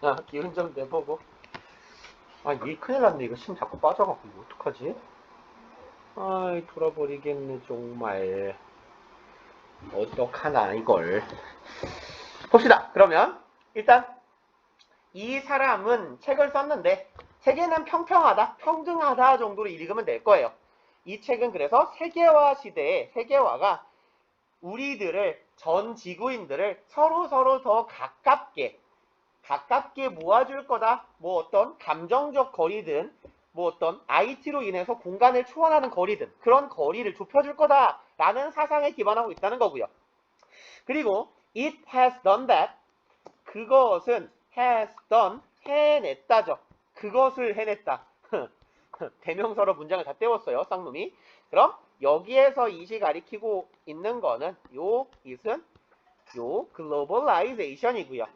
아, 기운 좀 내보고. 아, 얘 큰일 났네. 이거 심 자꾸 빠져갖고 이거 어떡하지? 아이, 돌아버리겠네, 정말. 어떡하나, 이걸. 봅시다. 그러면, 일단, 이 사람은 책을 썼는데, 세계는 평평하다, 평등하다 정도로 읽으면 될 거예요. 이 책은 그래서 세계화 시대에, 세계화가 우리들을, 전 지구인들을 서로 더 가깝게 모아줄 거다. 뭐 어떤 감정적 거리든, 뭐 어떤 IT로 인해서 공간을 초월하는 거리든, 그런 거리를 좁혀줄 거다. 라는 사상에 기반하고 있다는 거고요. 그리고 it has done that. 그것은 has done, 해냈다죠. 그것을 해냈다. 대명사로 문장을 다 떼웠어요, 쌍놈이. 그럼 여기에서 it이 가리키고 있는 거는 요 it은 요 globalization이고요.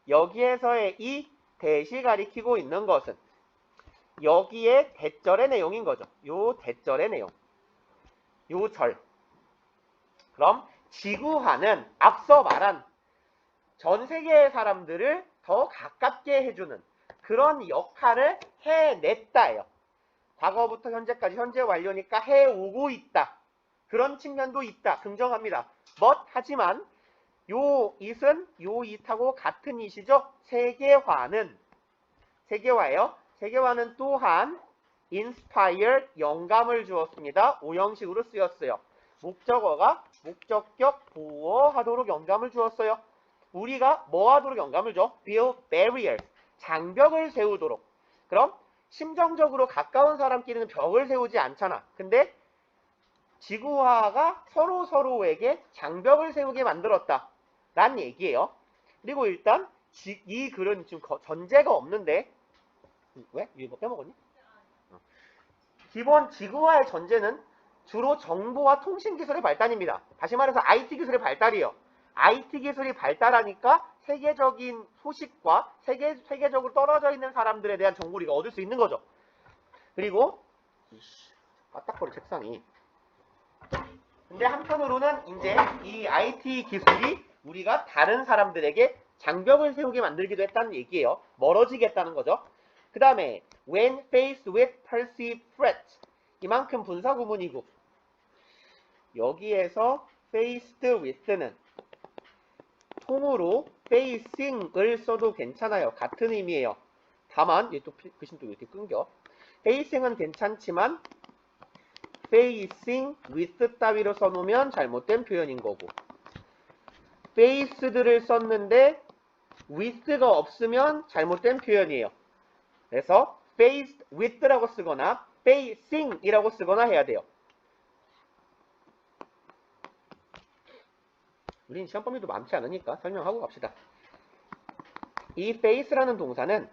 여기에서의 이 대시 가리키고 있는 것은 여기에 대절의 내용인 거죠. 요 대절의 내용. 요 절. 그럼 지구화는 앞서 말한 전 세계의 사람들을 더 가깝게 해주는 그런 역할을 해냈다예요. 과거부터 현재까지, 현재 완료니까 해오고 있다. 그런 측면도 있다. 긍정합니다. 하지만 요 it은 요 it하고 같은 it이죠. 세계화예요. 세계화는 또한 inspired, 영감을 주었습니다. 오형식으로 쓰였어요. 목적어가 목적격 보호하도록 영감을 주었어요. 우리가 뭐 하도록 영감을 줘? build barriers, 장벽을 세우도록. 그럼 심정적으로 가까운 사람끼리는 벽을 세우지 않잖아. 근데 지구화가 서로에게 장벽을 세우게 만들었다. 란 얘기예요. 그리고 일단 이 글은 지금 전제가 없는데 왜? 이거 빼먹었니? 기본 지구화의 전제는 주로 정보와 통신기술의 발달입니다. 다시 말해서 IT 기술의 발달이에요. IT 기술이 발달하니까 세계적인 소식과 세계적으로 떨어져 있는 사람들에 대한 정보를 얻을 수 있는 거죠. 그리고 까딱거리 책상이. 근데 한편으로는 이제 이 IT 기술이 우리가 다른 사람들에게 장벽을 세우게 만들기도 했다는 얘기예요. 멀어지게 했다는 거죠. 그 다음에 when faced with perceived threat, 이만큼 분사구문이고 여기에서 faced with는 통으로 facing을 써도 괜찮아요. 같은 의미예요. 다만 얘 또 글씨 또 이렇게 끊겨. facing은 괜찮지만 facing with 따위로 써놓으면 잘못된 표현인 거고, faced를 썼는데 with가 없으면 잘못된 표현이에요. 그래서 faced with라고 쓰거나 facing이라고 쓰거나 해야 돼요. 우린 시험 범위도 많지 않으니까 설명하고 갑시다. 이 face라는 동사는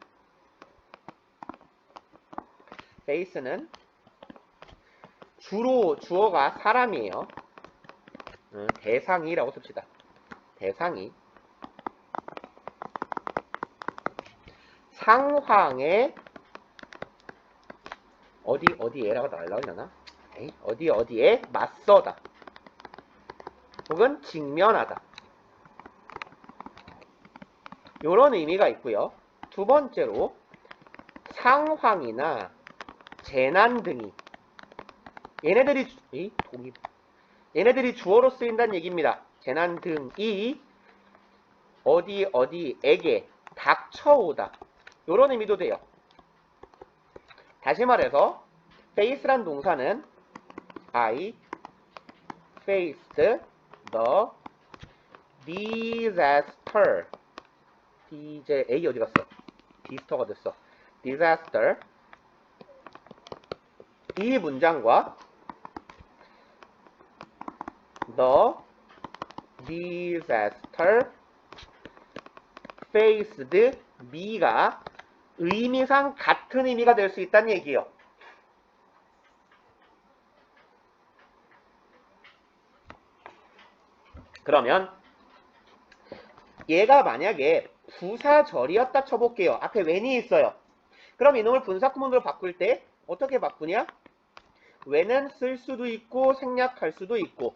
주로 주어가 사람이에요. 대상이라고 씁시다. 대상이 상황에 어디에라고 나오려나? 어디에 맞서다. 혹은 직면하다. 요런 의미가 있고요. 두 번째로 상황이나 재난 등이 얘네들이 주어로 쓰인다는 얘기입니다. 재난 등이 어디에게 닥쳐오다. 요런 의미도 돼요. 다시 말해서 face란 동사는 I faced the disaster. 이제 A 어디 갔어? 디스터가 됐어. disaster. 이 문장과 the disaster faced me가 의미상 같은 의미가 될 수 있다는 얘기예요. 그러면 얘가 만약에 부사절이었다 쳐볼게요. 앞에 when이 있어요. 그럼 이놈을 분사구문으로 바꿀 때 어떻게 바꾸냐? when은 쓸 수도 있고 생략할 수도 있고,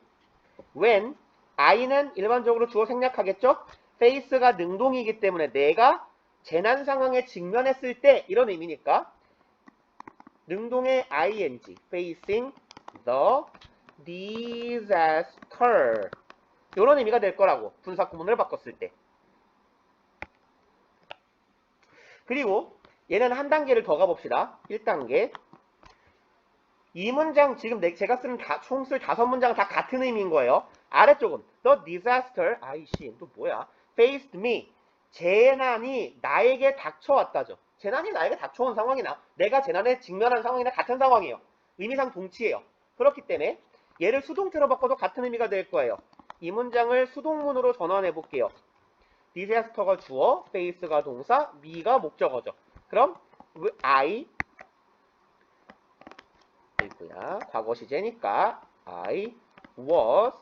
when I는 일반적으로 주어 생략하겠죠? face가 능동이기 때문에 내가 재난 상황에 직면했을 때 이런 의미니까 능동의 ing facing the disaster 이런 의미가 될 거라고 분사 구문을 바꿨을 때. 그리고 얘는 한 단계를 더 가봅시다. 1단계. 이 문장 지금 제가 쓰는 총 쓸 5문장은 다 같은 의미인 거예요. 아래쪽은 the disaster 아이씨 또 뭐야 faced me 재난이 나에게 닥쳐왔다죠. 재난이 나에게 닥쳐온 상황이나 내가 재난에 직면한 상황이나 같은 상황이에요. 의미상 동치예요. 그렇기 때문에 얘를 수동태로 바꿔도 같은 의미가 될 거예요. 이 문장을 수동문으로 전환해 볼게요. disaster가 주어, face가 동사, me가 목적어죠. 그럼 I 이구야 과거 시제니까 I was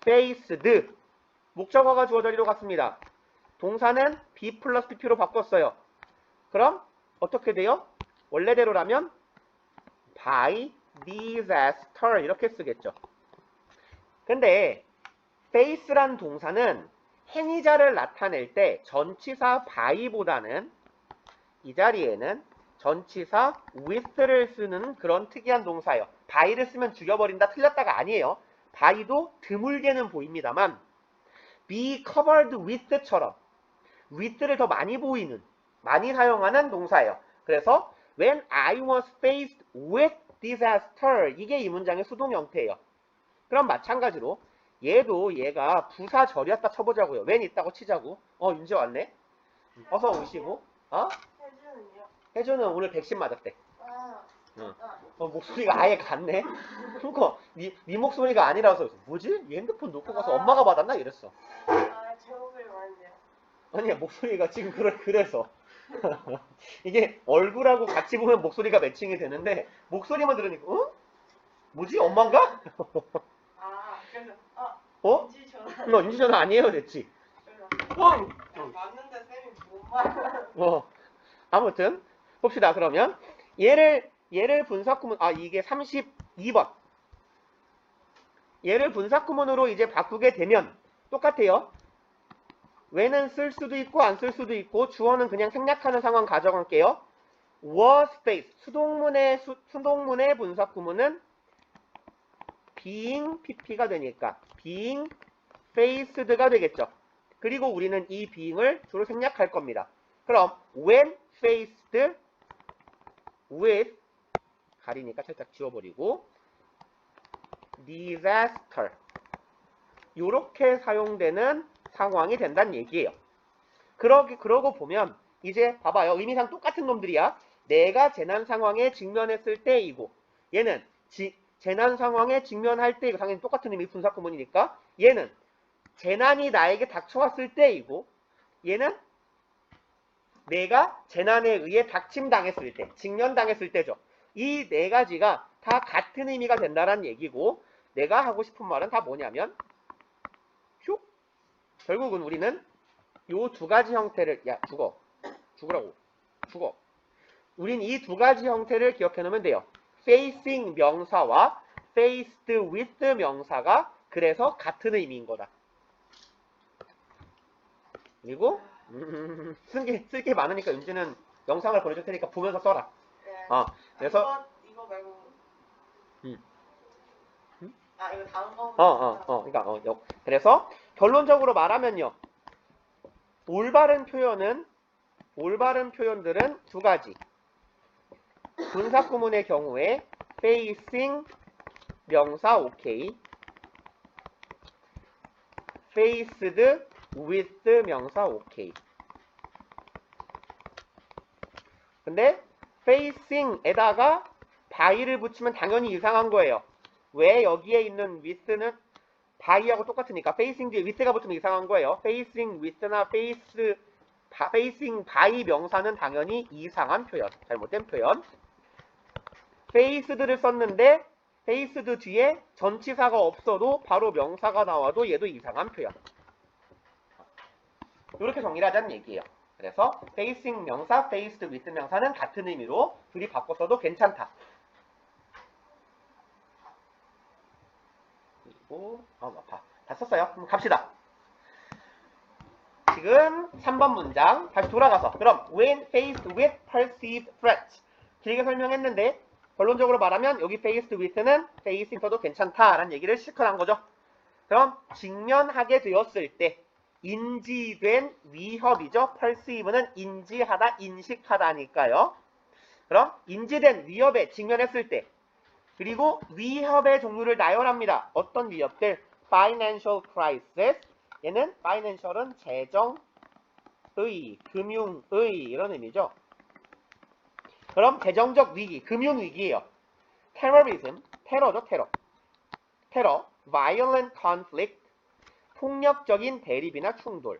faced 목적어가 주어 자리로 갔습니다. 동사는 be 플러스 pp로 바꿨어요. 그럼 어떻게 돼요? 원래대로라면 by disaster 이렇게 쓰겠죠. 근데 face란 동사는 행위자를 나타낼 때 전치사 by보다는 이 자리에는 전치사 with를 쓰는 그런 특이한 동사예요. by를 쓰면 죽여버린다 틀렸다가 아니에요. by도 드물게는 보입니다만 be covered with처럼 with를 더 많이 보이는 많이 사용하는 동사예요. 그래서 when I was faced with disaster 이게 이 문장의 수동 형태예요. 그럼 마찬가지로 얘가 부사절이었다 쳐보자고요. when 있다고 치자고. 윤재 왔네. 어서 오시고. 혜주는요? 혜주는 오늘 백신 맞았대. 응. 아, 목소리가 아예 같네. 그러니까 네 목소리가 아니라서 뭐지? 얘 핸드폰 놓고 가서 엄마가 받았나 이랬어. 제 목소리 많은데요. 아니야 목소리가 지금 그래서 이게 얼굴하고 같이 보면 목소리가 매칭이 되는데 목소리만 들으니까 뭐지 엄마인가? 그래서 인지 전화. 인지 전화. 인지 전화 아니에요 됐지. 맞는데 쌤이 못 말아. 아무튼 봅시다. 그러면 얘를 분사구문 이게 32번 얘를 분사구문으로 이제 바꾸게 되면 똑같아요. when은 쓸 수도 있고 안 쓸 수도 있고 주어는 그냥 생략하는 상황 가져갈게요. was faced 수동문의 분사구문은 being pp가 되니까 being faced가 되겠죠. 그리고 우리는 이 being을 주로 생략할 겁니다. 그럼 when faced with 가리니까 살짝 지워버리고 disaster 이렇게 사용되는 상황이 된다는 얘기예요. 그러고 보면 이제 봐봐요. 의미상 똑같은 놈들이야. 내가 재난 상황에 직면했을 때이고 얘는 재난 상황에 직면할 때 당연히 똑같은 의미 분사구문이니까 얘는 재난이 나에게 닥쳐왔을 때이고 얘는 내가 재난에 의해 닥침당했을 때, 직면당했을 때죠. 이 네 가지가 다 같은 의미가 된다는 얘기고 내가 하고 싶은 말은 다 뭐냐면 결국은 우리는 요 두 가지 형태를 죽으라고 우린 이 두 가지 형태를 기억해 놓으면 돼요. facing 명사와 faced with 명사가 그래서 같은 의미인 거다. 그리고 쓸 게 많으니까 윤지는 영상을 보내줄 테니까 보면서 써라. 네. 그래서 이거 말고. 음. 이거 다음 거. 그러니까 그래서 결론적으로 말하면요. 올바른 표현들은 두 가지. 분사구문의 경우에 facing 명사 오케이, faced with 명사 오케이. 근데 facing에다가 by를 붙이면 당연히 이상한 거예요. 왜 여기에 있는 with는 by하고 똑같으니까 facing 뒤에 with가 붙으면 이상한 거예요. facing with나 facing by 명사는 당연히 이상한 표현, 잘못된 표현. faced를 썼는데 faced 뒤에 전치사가 없어도 바로 명사가 나와도 얘도 이상한 표현. 이렇게 정리를 하자는 얘기예요. 그래서 facing 명사, faced with 명사는 같은 의미로 둘이 바꿔 써도 괜찮다. 오, 아파. 다 썼어요. 그럼 갑시다. 지금 3번 문장 다시 돌아가서 그럼 when faced with perceived threats 길게 설명했는데 결론적으로 말하면 여기 faced with는 face 있어도 괜찮다라는 얘기를 실컷 한 거죠. 그럼 직면하게 되었을 때 인지된 위협이죠. perceive는 인지하다, 인식하다니까요. 그럼 인지된 위협에 직면했을 때 그리고 위협의 종류를 나열합니다. 어떤 위협들? financial crisis 얘는 financial은 재정의, 금융의 이런 의미죠. 그럼 재정적 위기, 금융 위기예요. terrorism, 테러죠, 테러. 테러, violent conflict, 폭력적인 대립이나 충돌.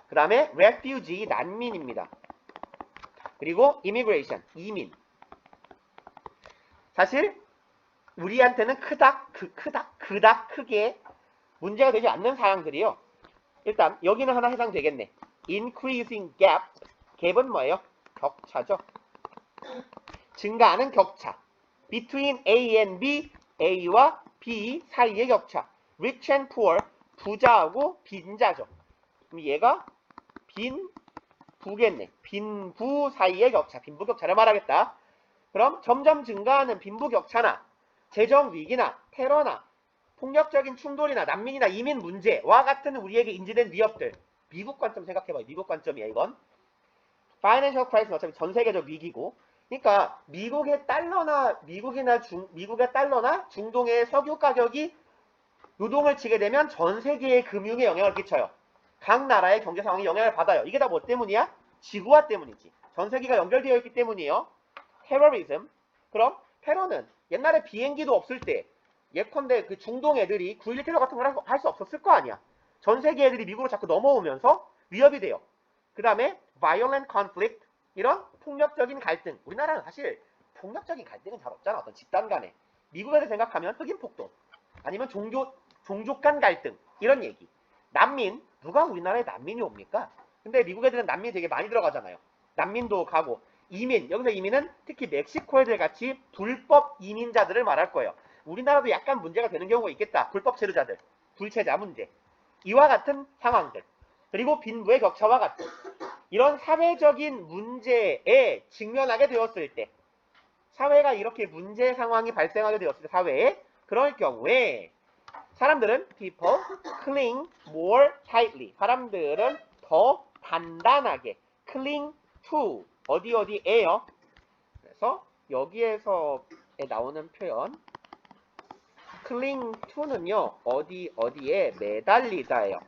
그 다음에 refugee, 난민입니다. 그리고 immigration, 이민. 사실 우리한테는 그닥 크게 문제가 되지 않는 사항들이요. 일단 여기는 하나 해당되겠네. increasing gap, 갭은 뭐예요? 격차죠. 증가하는 격차. between A and B, A와 B 사이의 격차. rich and poor, 부자하고 빈자죠. 그럼 얘가 빈부겠네. 빈부 사이의 격차, 빈부 격차를 말하겠다. 그럼 점점 증가하는 빈부 격차나 재정 위기나 테러나 폭력적인 충돌이나 난민이나 이민 문제와 같은 우리에게 인지된 위협들. 미국 관점 생각해봐요. 미국 관점이야 이건. 파이낸셜 크라이시스는 어차피 전 세계적 위기고, 그러니까 미국의 달러나 중동의 석유 가격이 요동을 치게 되면 전 세계의 금융에 영향을 끼쳐요. 각 나라의 경제 상황에 영향을 받아요. 이게 다 뭐 때문이야? 지구화 때문이지. 전 세계가 연결되어 있기 때문이에요. 테러리즘. 그럼 테러는 옛날에 비행기도 없을 때 예컨대 그 중동 애들이 9.11 테러 같은 걸 할 수 없었을 거 아니야. 전 세계 애들이 미국으로 자꾸 넘어오면서 위협이 돼요. 그 다음에 violent conflict, 이런 폭력적인 갈등. 우리나라는 사실 폭력적인 갈등은 잘 없잖아. 어떤 집단 간에. 미국에서 생각하면 흑인 폭동 아니면 종족 간 갈등 이런 얘기. 난민, 누가 우리나라에 난민이 옵니까? 근데 미국 애들은 난민이 되게 많이 들어가잖아요. 난민도 가고. 이민, 여기서 이민은 특히 멕시코 애들 같이 불법 이민자들을 말할 거예요. 우리나라도 약간 문제가 되는 경우가 있겠다. 불법 체류자들, 불체자 문제. 이와 같은 상황들. 그리고 빈부의 격차와 같은 이런 사회적인 문제에 직면하게 되었을 때, 사회가 이렇게 문제 상황이 발생하게 되었을 때, 사회에 그럴 경우에 사람들은 people cling more tightly. 사람들은 더 단단하게 cling to 어디에요? 그래서 여기에서 나오는 표현 cling to는요 어디에 매달리다예요.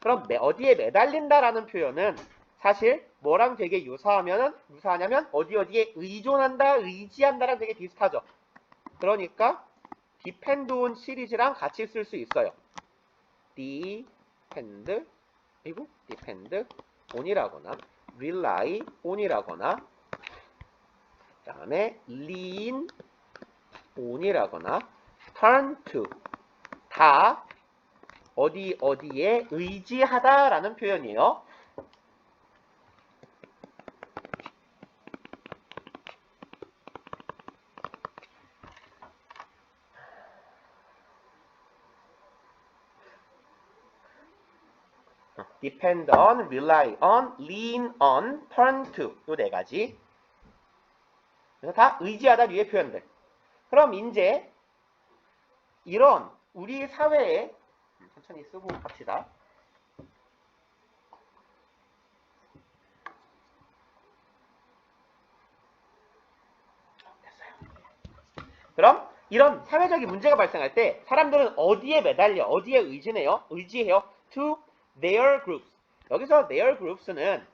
그럼 어디에 매달린다라는 표현은 사실 뭐랑 되게 유사하냐면 어디에 의존한다, 의지한다랑 되게 비슷하죠. 그러니까 depend on 시리즈랑 같이 쓸 수 있어요. depend 그리고 depend on이라거나 rely on이라거나 그 다음에 lean on이라거나 turn to 다 어디에 의지하다라는 표현이에요. depend on, rely on, lean on, turn to 요 네 가지. 그래서 다 의지하다 위의 표현들. 그럼 이제 이런 우리 사회에 천천히 쓰고 갑시다. 됐어요. 그럼 이런 사회적인 문제가 발생할 때 사람들은 어디에 매달려, 어디에 의지해요? To their groups. 여기서 their groups는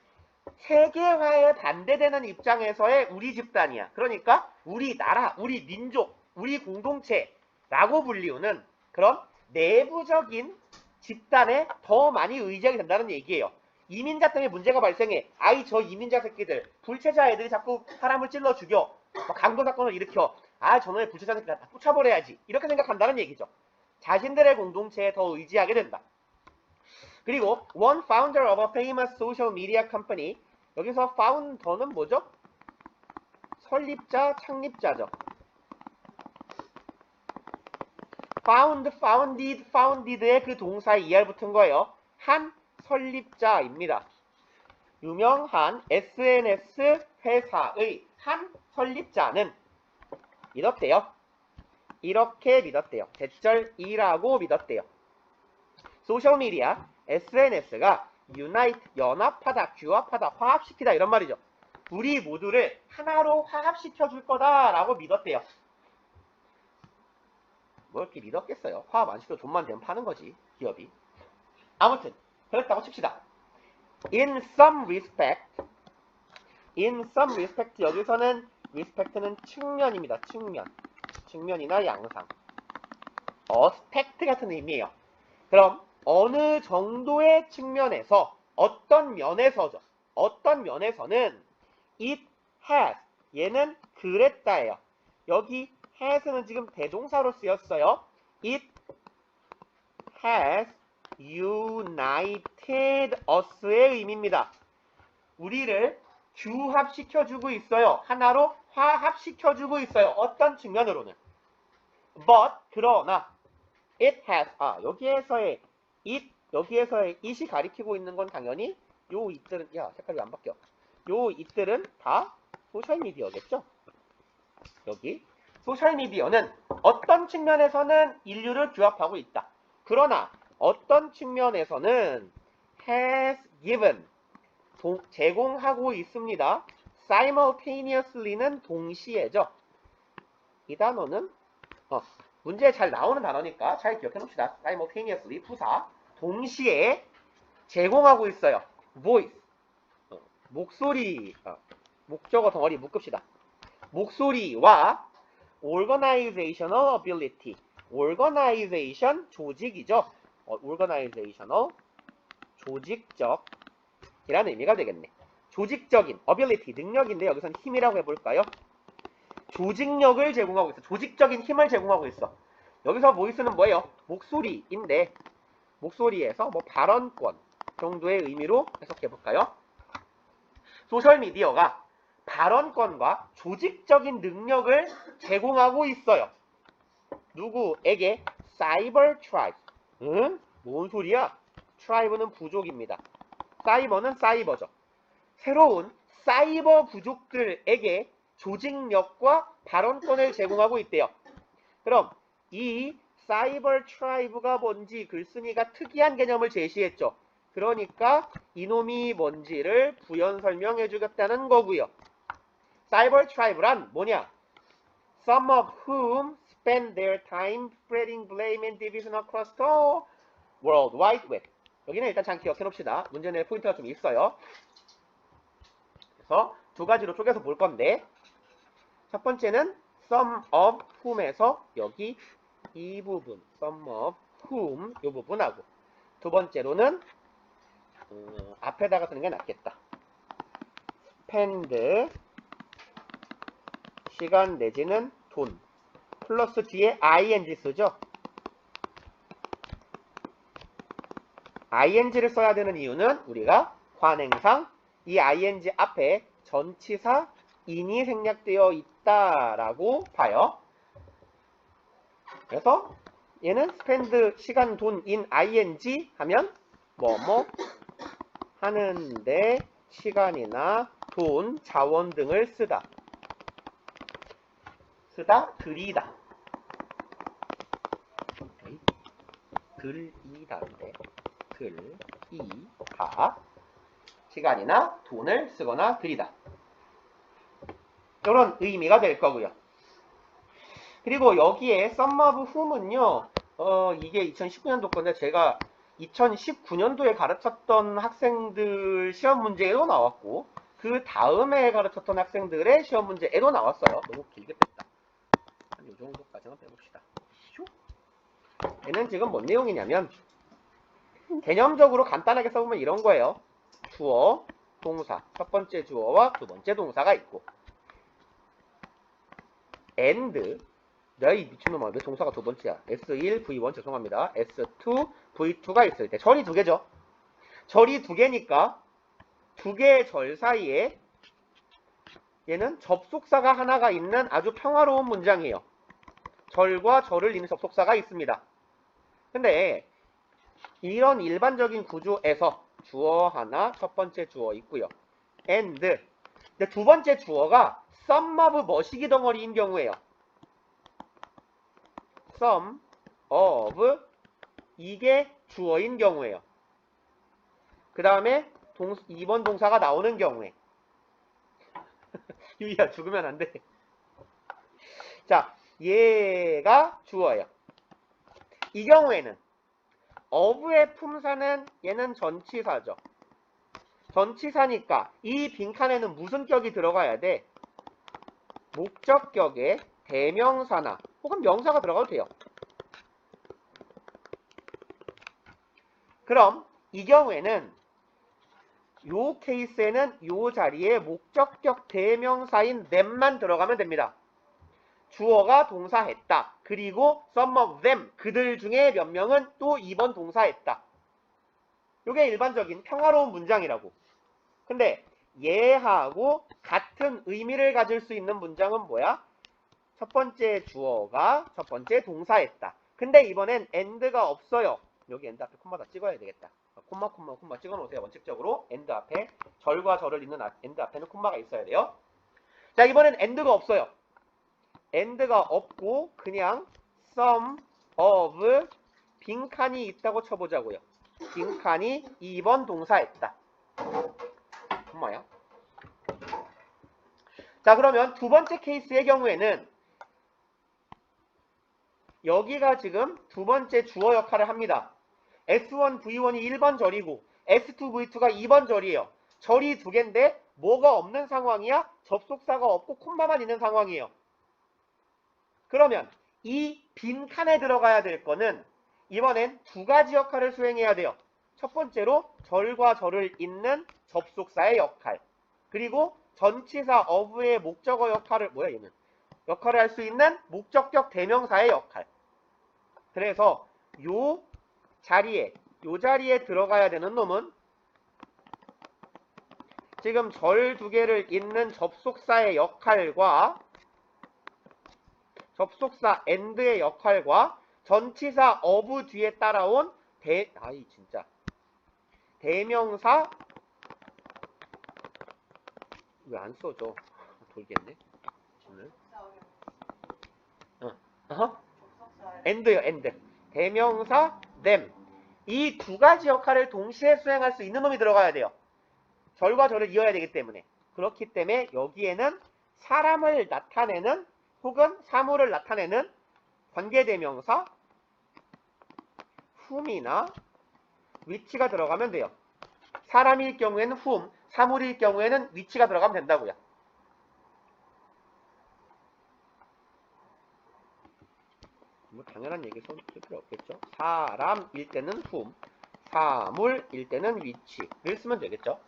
세계화에 반대되는 입장에서의 우리 집단이야. 그러니까 우리 나라, 우리 민족, 우리 공동체라고 불리우는 그런 내부적인 집단에 더 많이 의지하게 된다는 얘기예요. 이민자 때문에 문제가 발생해. 저 이민자 새끼들, 불체자 애들이 자꾸 사람을 찔러 죽여. 강도 사건을 일으켜. 저놈의 불체자 새끼들 다 쫓아버려야지. 이렇게 생각한다는 얘기죠. 자신들의 공동체에 더 의지하게 된다. 그리고 one founder of a famous social media company. 여기서 founder는 뭐죠? 설립자, 창립자죠. found, founded, founded의 그 동사에 er 붙은 거예요. 한 설립자입니다. 유명한 SNS 회사의 한 설립자는 믿었대요. 이렇게 믿었대요. 대절이라고 믿었대요. 소셜미디어, SNS가 unite, 연합하다, 규합하다, 화합시키다 이런 말이죠. 우리 모두를 하나로 화합시켜 줄 거다라고 믿었대요. 뭐 이렇게 믿었겠어요. 화합 안 시켜도 돈만 되면 파는 거지, 기업이. 아무튼 그렇다고 칩시다. In some respect, 여기서는 respect는 측면입니다. 측면이나 양상. spect 같은 의미예요. 그럼 어느 정도의 측면에서, 어떤 면에서죠. 어떤 면에서는 it has, 얘는 그랬다예요. 여기 has는 지금 대동사로 쓰였어요. It has united us의 의미입니다. 우리를 규합시켜주고 있어요. 하나로 화합시켜주고 있어요. 어떤 측면으로는. But, 그러나 it has, 여기에서의 it이 가리키고 있는 건 당연히 요 it들은, 색깔이 안 바뀌어. 요 it들은 다 소셜미디어겠죠? 여기 소셜미디어는 어떤 측면에서는 인류를 규합하고 있다. 그러나 어떤 측면에서는 has given, 제공하고 있습니다. simultaneously는 동시에죠. 이 단어는 문제에 잘 나오는 단어니까 잘 기억해 놓읍시다. simultaneously, 부사. 동시에 제공하고 있어요. voice, 목소리, 목적어 덩어리 묶읍시다. 목소리와 organizational ability, organization, 조직이죠. organizational, 조직적 이라는 의미가 되겠네. 조직적인, ability, 능력인데 여기서는 힘이라고 해볼까요? 조직력을 제공하고 있어. 조직적인 힘을 제공하고 있어. 여기서 voice는 뭐예요? 목소리인데 목소리에서 뭐 발언권 정도의 의미로 해석해볼까요? 소셜미디어가 발언권과 조직적인 능력을 제공하고 있어요. 누구에게? 사이버 트라이브. 응? 뭔 소리야? 트라이브는 부족입니다. 사이버는 사이버죠. 새로운 사이버 부족들에게 조직력과 발언권을 제공하고 있대요. 그럼 이 사이버 트라이브가 뭔지 글쓴이가 특이한 개념을 제시했죠. 그러니까 이놈이 뭔지를 부연 설명해 주겠다는 거고요. 사이버 트라이브란 뭐냐? Some of whom spend their time spreading blame and division across the World Wide Web. 여기는 일단 잘 기억해 놓읍시다. 문제 낼 포인트가 좀 있어요. 그래서 두 가지로 쪼개서 볼 건데, 첫 번째는 some of whom에서 여기 이 부분, some of whom 이 부분하고, 두 번째로는 앞에다가 쓰는 게 낫겠다. spend, 시간 내지는 돈, 플러스 뒤에 ing 쓰죠. ing를 써야 되는 이유는 우리가 관행상 이 ing 앞에 전치사 in이 생략되어 있다라고 봐요. 그래서 얘는 spend, 시간, 돈, in, ing 하면 뭐뭐 하는데 시간이나 돈, 자원 등을 쓰다. 들이다. 들이다인데 들이다. 시간이나 돈을 쓰거나 들이다. 이런 의미가 될 거고요. 그리고 여기에 some of whom은요, 이게 2019년도 건데 제가 2019년도에 가르쳤던 학생들 시험 문제에도 나왔고, 그 다음에 가르쳤던 학생들의 시험 문제에도 나왔어요. 너무 길게 뺐다. 한 이 정도까지만 빼봅시다. 얘는 지금 뭔 내용이냐면, 개념적으로 간단하게 써보면 이런 거예요. 주어, 동사, 첫 번째 주어와 두 번째 동사가 있고, and, 이 미친놈아, 왜 동사가 두 번째야? S1, V1 죄송합니다. S2, V2가 있을 때 절이 두 개죠. 절이 두 개니까 두 개의 절 사이에 얘는 접속사가 하나가 있는 아주 평화로운 문장이에요. 절과 절을 잇는 접속사가 있습니다. 근데 이런 일반적인 구조에서 주어 하나, 첫 번째 주어 있고요. and. 근데 두 번째 주어가 some of 머시기 덩어리인 경우에요. some of 이게 주어인 경우에요. 그 다음에 2번 동사가 나오는 경우에. 유이야, 죽으면 안 돼. 자, 얘가 주어예요. 이 경우에는 of의 품사는 얘는 전치사죠. 전치사니까 이 빈칸에는 무슨 격이 들어가야 돼? 목적격에 대명사나 혹은 명사가 들어가도 돼요. 그럼 이 경우에는 요 케이스에는 요 자리에 목적격 대명사인 them만 들어가면 됩니다. 주어가 동사했다. 그리고 some of them, 그들 중에 몇 명은 또 2번 동사했다. 요게 일반적인 평화로운 문장이라고. 근데 얘하고 같은 의미를 가질 수 있는 문장은 뭐야? 첫 번째 주어가 첫 번째 동사했다. 근데 이번엔 and가 없어요. 여기 and 앞에 콤마 다 찍어야 되겠다. 콤마 찍어 놓으세요. 원칙적으로 and 앞에 절과 절을 잇는 and 앞에는 콤마가 있어야 돼요. 자, 이번엔 and가 없어요. and가 없고 그냥 some of 빈칸이 있다고 쳐보자고요. 빈칸이 2번 동사했다. 콤마야. 자, 그러면 두 번째 케이스의 경우에는 여기가 지금 두 번째 주어 역할을 합니다. S1, V1이 1번 절이고 S2, V2가 2번 절이에요. 절이 두 개인데 뭐가 없는 상황이야? 접속사가 없고 콤마만 있는 상황이에요. 그러면 이 빈칸에 들어가야 될 거는 이번엔 두 가지 역할을 수행해야 돼요. 첫 번째로 절과 절을 잇는 접속사의 역할, 그리고 전치사 of의 목적어 역할을 역할을 할 수 있는 목적격 대명사의 역할. 그래서 요 자리에 들어가야 되는 놈은 지금 절 두 개를 잇는 접속사의 역할과 접속사 and의 역할과 전치사 of 뒤에 따라온 대명사 왜 안 써져? 돌겠네. 오늘. and요, and. 대명사 them. 이 두 가지 역할을 동시에 수행할 수 있는 놈이 들어가야 돼요. 절과 절을 이어야 되기 때문에. 그렇기 때문에 여기에는 사람을 나타내는 혹은 사물을 나타내는 관계대명사 whom이나 which가 들어가면 돼요. 사람일 경우에는 whom, 사물일 경우에는 which가 들어가면 된다고요. 뭐 당연한 얘기 쓸 필요 없겠죠. 사람일 때는 whom, 사물일 때는 which를 쓰면 되겠죠.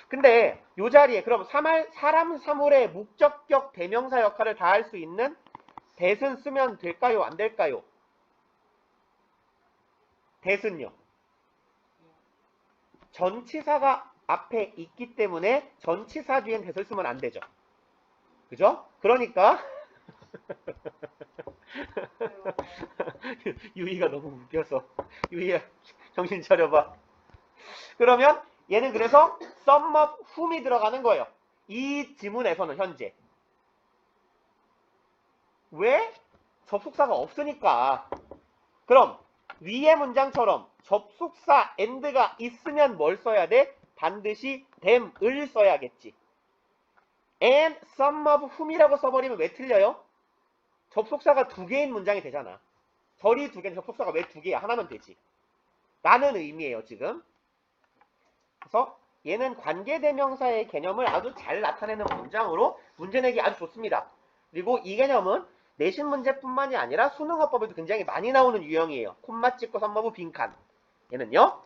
근데 요 자리에 그럼 사람, 사물의 목적격 대명사 역할을 다 할 수 있는 that은 쓰면 될까요? 안 될까요? that은요. 전치사가 앞에 있기 때문에 전치사 뒤엔 that을 쓰면 안 되죠. 그죠? 그러니까 유이가 너무 웃겨서 유이야 정신 차려봐. 그러면 얘는 그래서 some of whom이 들어가는 거예요. 이 지문에서는 현재. 왜? 접속사가 없으니까. 그럼 위의 문장처럼 접속사 and가 있으면 뭘 써야 돼? 반드시 them을 써야겠지. and some of whom이라고 써버리면 왜 틀려요? 접속사가 두 개인 문장이 되잖아. 절이 두 개는 접속사가 왜 두 개야? 하나면 되지. 라는 의미예요, 지금. 그래서 얘는 관계대명사의 개념을 아주 잘 나타내는 문장으로 문제 내기 아주 좋습니다. 그리고 이 개념은 내신 문제뿐만이 아니라 수능어법에도 굉장히 많이 나오는 유형이에요. 콤마 찍고 선머브 빈칸. 얘는요.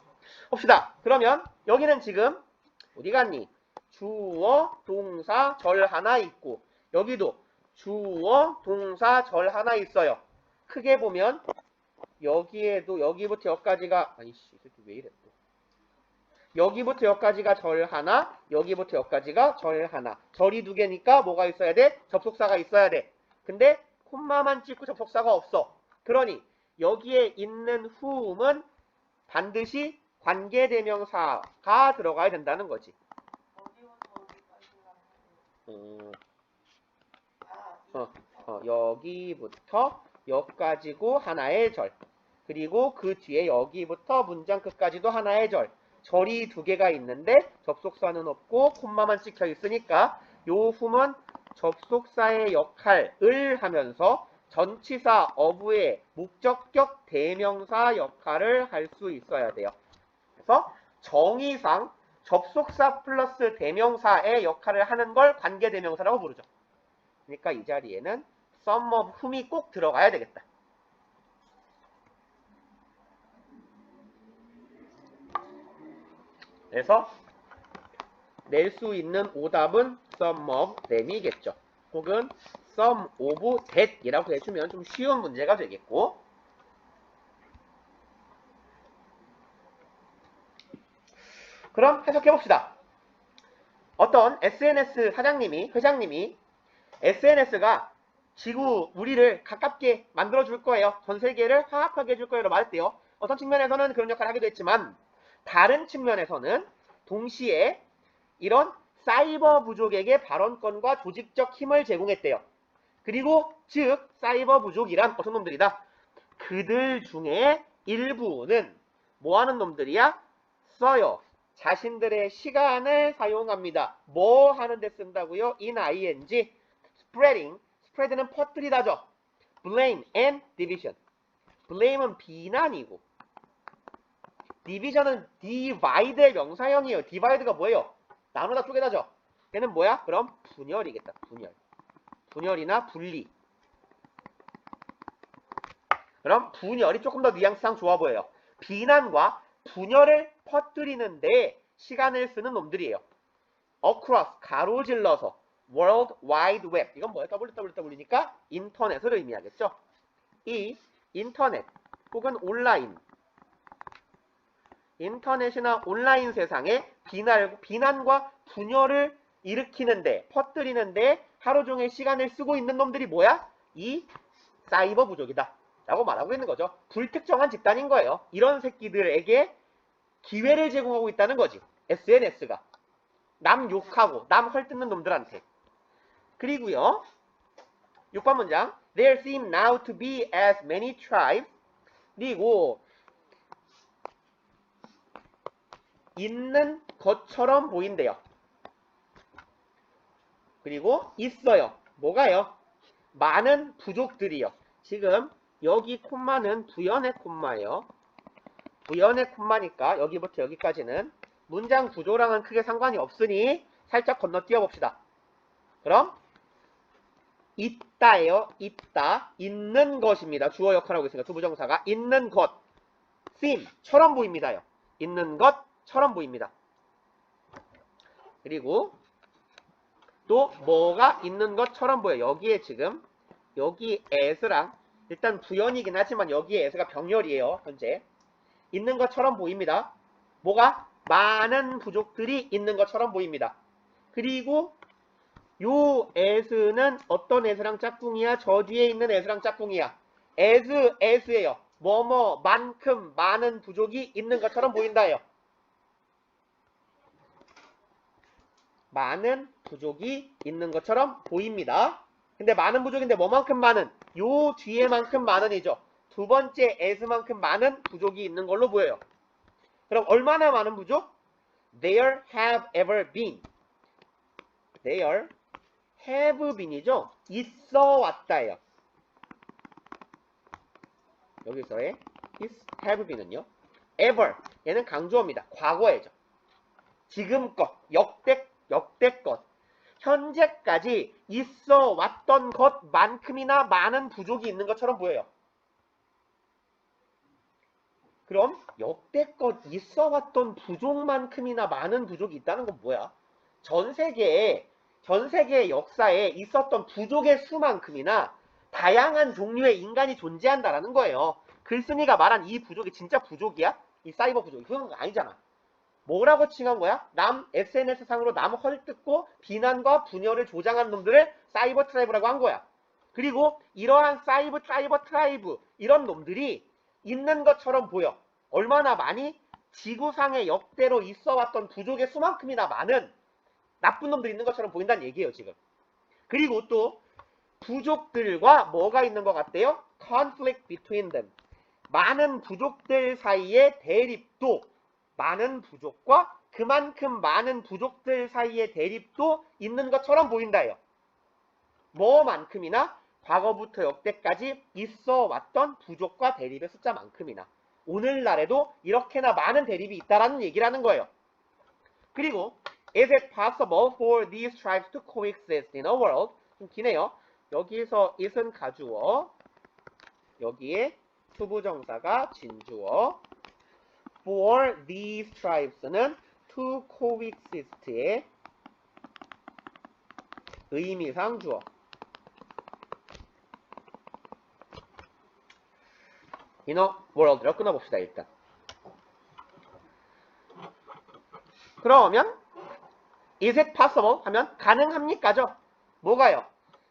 봅시다. 그러면 여기는 지금 어디 갔니? 주어, 동사, 절 하나 있고 여기도 주어, 동사, 절 하나 있어요. 크게 보면 여기에도 여기부터 여기까지가 아이씨 이 새끼 왜 이래 또. 여기부터 여기까지가 절 하나, 여기부터 여기까지가 절 하나. 절이 두 개니까 뭐가 있어야 돼? 접속사가 있어야 돼. 근데 콤마만 찍고 접속사가 없어. 그러니 여기에 있는 whom은 반드시 관계대명사가 들어가야 된다는 거지. 어디부터 어디까지가 여기부터 여기까지고 하나의 절. 그리고 그 뒤에 여기부터 문장 끝까지도 하나의 절. 절이 두 개가 있는데 접속사는 없고 콤마만 찍혀 있으니까 요 whom은 접속사의 역할을 하면서 전치사 of의 목적격 대명사 역할을 할 수 있어야 돼요. 그래서 정의상 접속사 플러스 대명사의 역할을 하는 걸 관계대명사라고 부르죠. 그러니까 이 자리에는 some of whom이 꼭 들어가야 되겠다. 그래서 낼 수 있는 오답은 some of them이겠죠. 혹은 some of that이라고 해주면 좀 쉬운 문제가 되겠고, 그럼 해석해봅시다. 어떤 SNS 사장님이, 회장님이 SNS가 지구, 우리를 가깝게 만들어줄 거예요. 전 세계를 화합하게 해줄 거예요. 말했대요. 어떤 측면에서는 그런 역할을 하기도 했지만 다른 측면에서는 동시에 이런 사이버 부족에게 발언권과 조직적 힘을 제공했대요. 그리고 즉 사이버 부족이란 어떤 놈들이다? 그들 중에 일부는 뭐하는 놈들이야? 써요. 자신들의 시간을 사용합니다. 뭐 하는데 쓴다고요? in ing. spreading. spread는 퍼뜨리다죠. blame and division. blame은 비난이고 division은 divide의 명사형이에요. divide가 뭐예요? 나누다 쪼개다죠. 얘는 뭐야? 그럼 분열이겠다. 분열. 분열이나 분리. 그럼 분열이 조금 더 뉘앙스상 좋아 보여요. 비난과 분열을 퍼뜨리는데 시간을 쓰는 놈들이에요. across, 가로질러서, world wide web. 이건 뭐야? www니까 인터넷을 의미하겠죠. 이 인터넷 혹은 온라인. 인터넷이나 온라인 세상에 비난과 분열을 일으키는데, 퍼뜨리는데 하루 종일 시간을 쓰고 있는 놈들이 뭐야? 이 사이버 부족이다. 라고 말하고 있는 거죠. 불특정한 집단인 거예요. 이런 새끼들에게 기회를 제공하고 있다는 거지. SNS가. 남 욕하고 남 헐뜯는 놈들한테. 그리고요. 6번 문장. There seem now to be as many tribes. 그리고 있는 것처럼 보인대요. 그리고 있어요. 뭐가요? 많은 부족들이요. 지금 여기 콤마는 부연의 콤마예요. 부연의 콤마니까 여기부터 여기까지는 문장 구조랑은 크게 상관이 없으니 살짝 건너뛰어 봅시다. 그럼 있다예요. 있다. 있는 것입니다. 주어 역할하고 있으니까 투부정사가 있는 것. seem처럼 보입니다요. 있는 것처럼 보입니다. 그리고 또 뭐가 있는 것처럼 보여. 여기에 지금 여기 as랑 일단 부연이긴 하지만 여기에 as가 병렬이에요. 현재 있는 것처럼 보입니다. 뭐가? 많은 부족들이 있는 것처럼 보입니다. 그리고 요 as는 어떤 as랑 짝꿍이야? 저 뒤에 있는 as랑 짝꿍이야. as예요. 뭐뭐만큼 많은 부족이 있는 것처럼 보인다예요. 많은 부족이 있는 것처럼 보입니다. 근데 많은 부족인데 뭐만큼 많은? 요 뒤에만큼 많은이죠. 두 번째 as만큼 많은 부족이 있는 걸로 보여요. 그럼 얼마나 많은 부족? There have ever been. There have been이죠. 있어 왔다예요. 여기서의 have been은요. ever. 얘는 강조어입니다. 과거예죠. 지금껏, 역대껏, 현재까지 있어 왔던 것만큼이나 많은 부족이 있는 것처럼 보여요. 그럼 역대껏 있어 왔던 부족만큼이나 많은 부족이 있다는 건 뭐야? 전 세계의 역사에 있었던 부족의 수만큼이나 다양한 종류의 인간이 존재한다라는 거예요. 글쓴이가 말한 이 부족이 진짜 부족이야? 이 사이버 부족이? 그건 아니잖아. 뭐라고 칭한 거야? SNS 상으로 남 헐뜯고 비난과 분열을 조장한 놈들을 사이버 트라이브라고 한 거야. 그리고 이러한 사이버 트라이브 이런 놈들이 있는 것처럼 보여. 얼마나 많이? 지구상에 역대로 있어왔던 부족의 수만큼이나 많은 나쁜 놈들이 있는 것처럼 보인다는 얘기예요, 지금. 그리고 또 부족들과 뭐가 있는 것 같대요? conflict between them. 많은 부족들 사이의 대립도, 많은 부족과 그만큼 많은 부족들 사이의 대립도 있는 것처럼 보인다요. 뭐만큼이나? 과거부터 역대까지 있어 왔던 부족과 대립의 숫자만큼이나. 오늘날에도 이렇게나 많은 대립이 있다라는 얘기라는 거예요. 그리고 is it possible for these tribes to coexist in a world? 좀 기네요. 여기서 is은 가주어, 여기에 투부정사가 진주어, for these tribes는 to coexist의 의미상 주어. inner world로 끊어봅시다, 일단. 그러면 is it possible 하면 가능합니까죠? 뭐가요?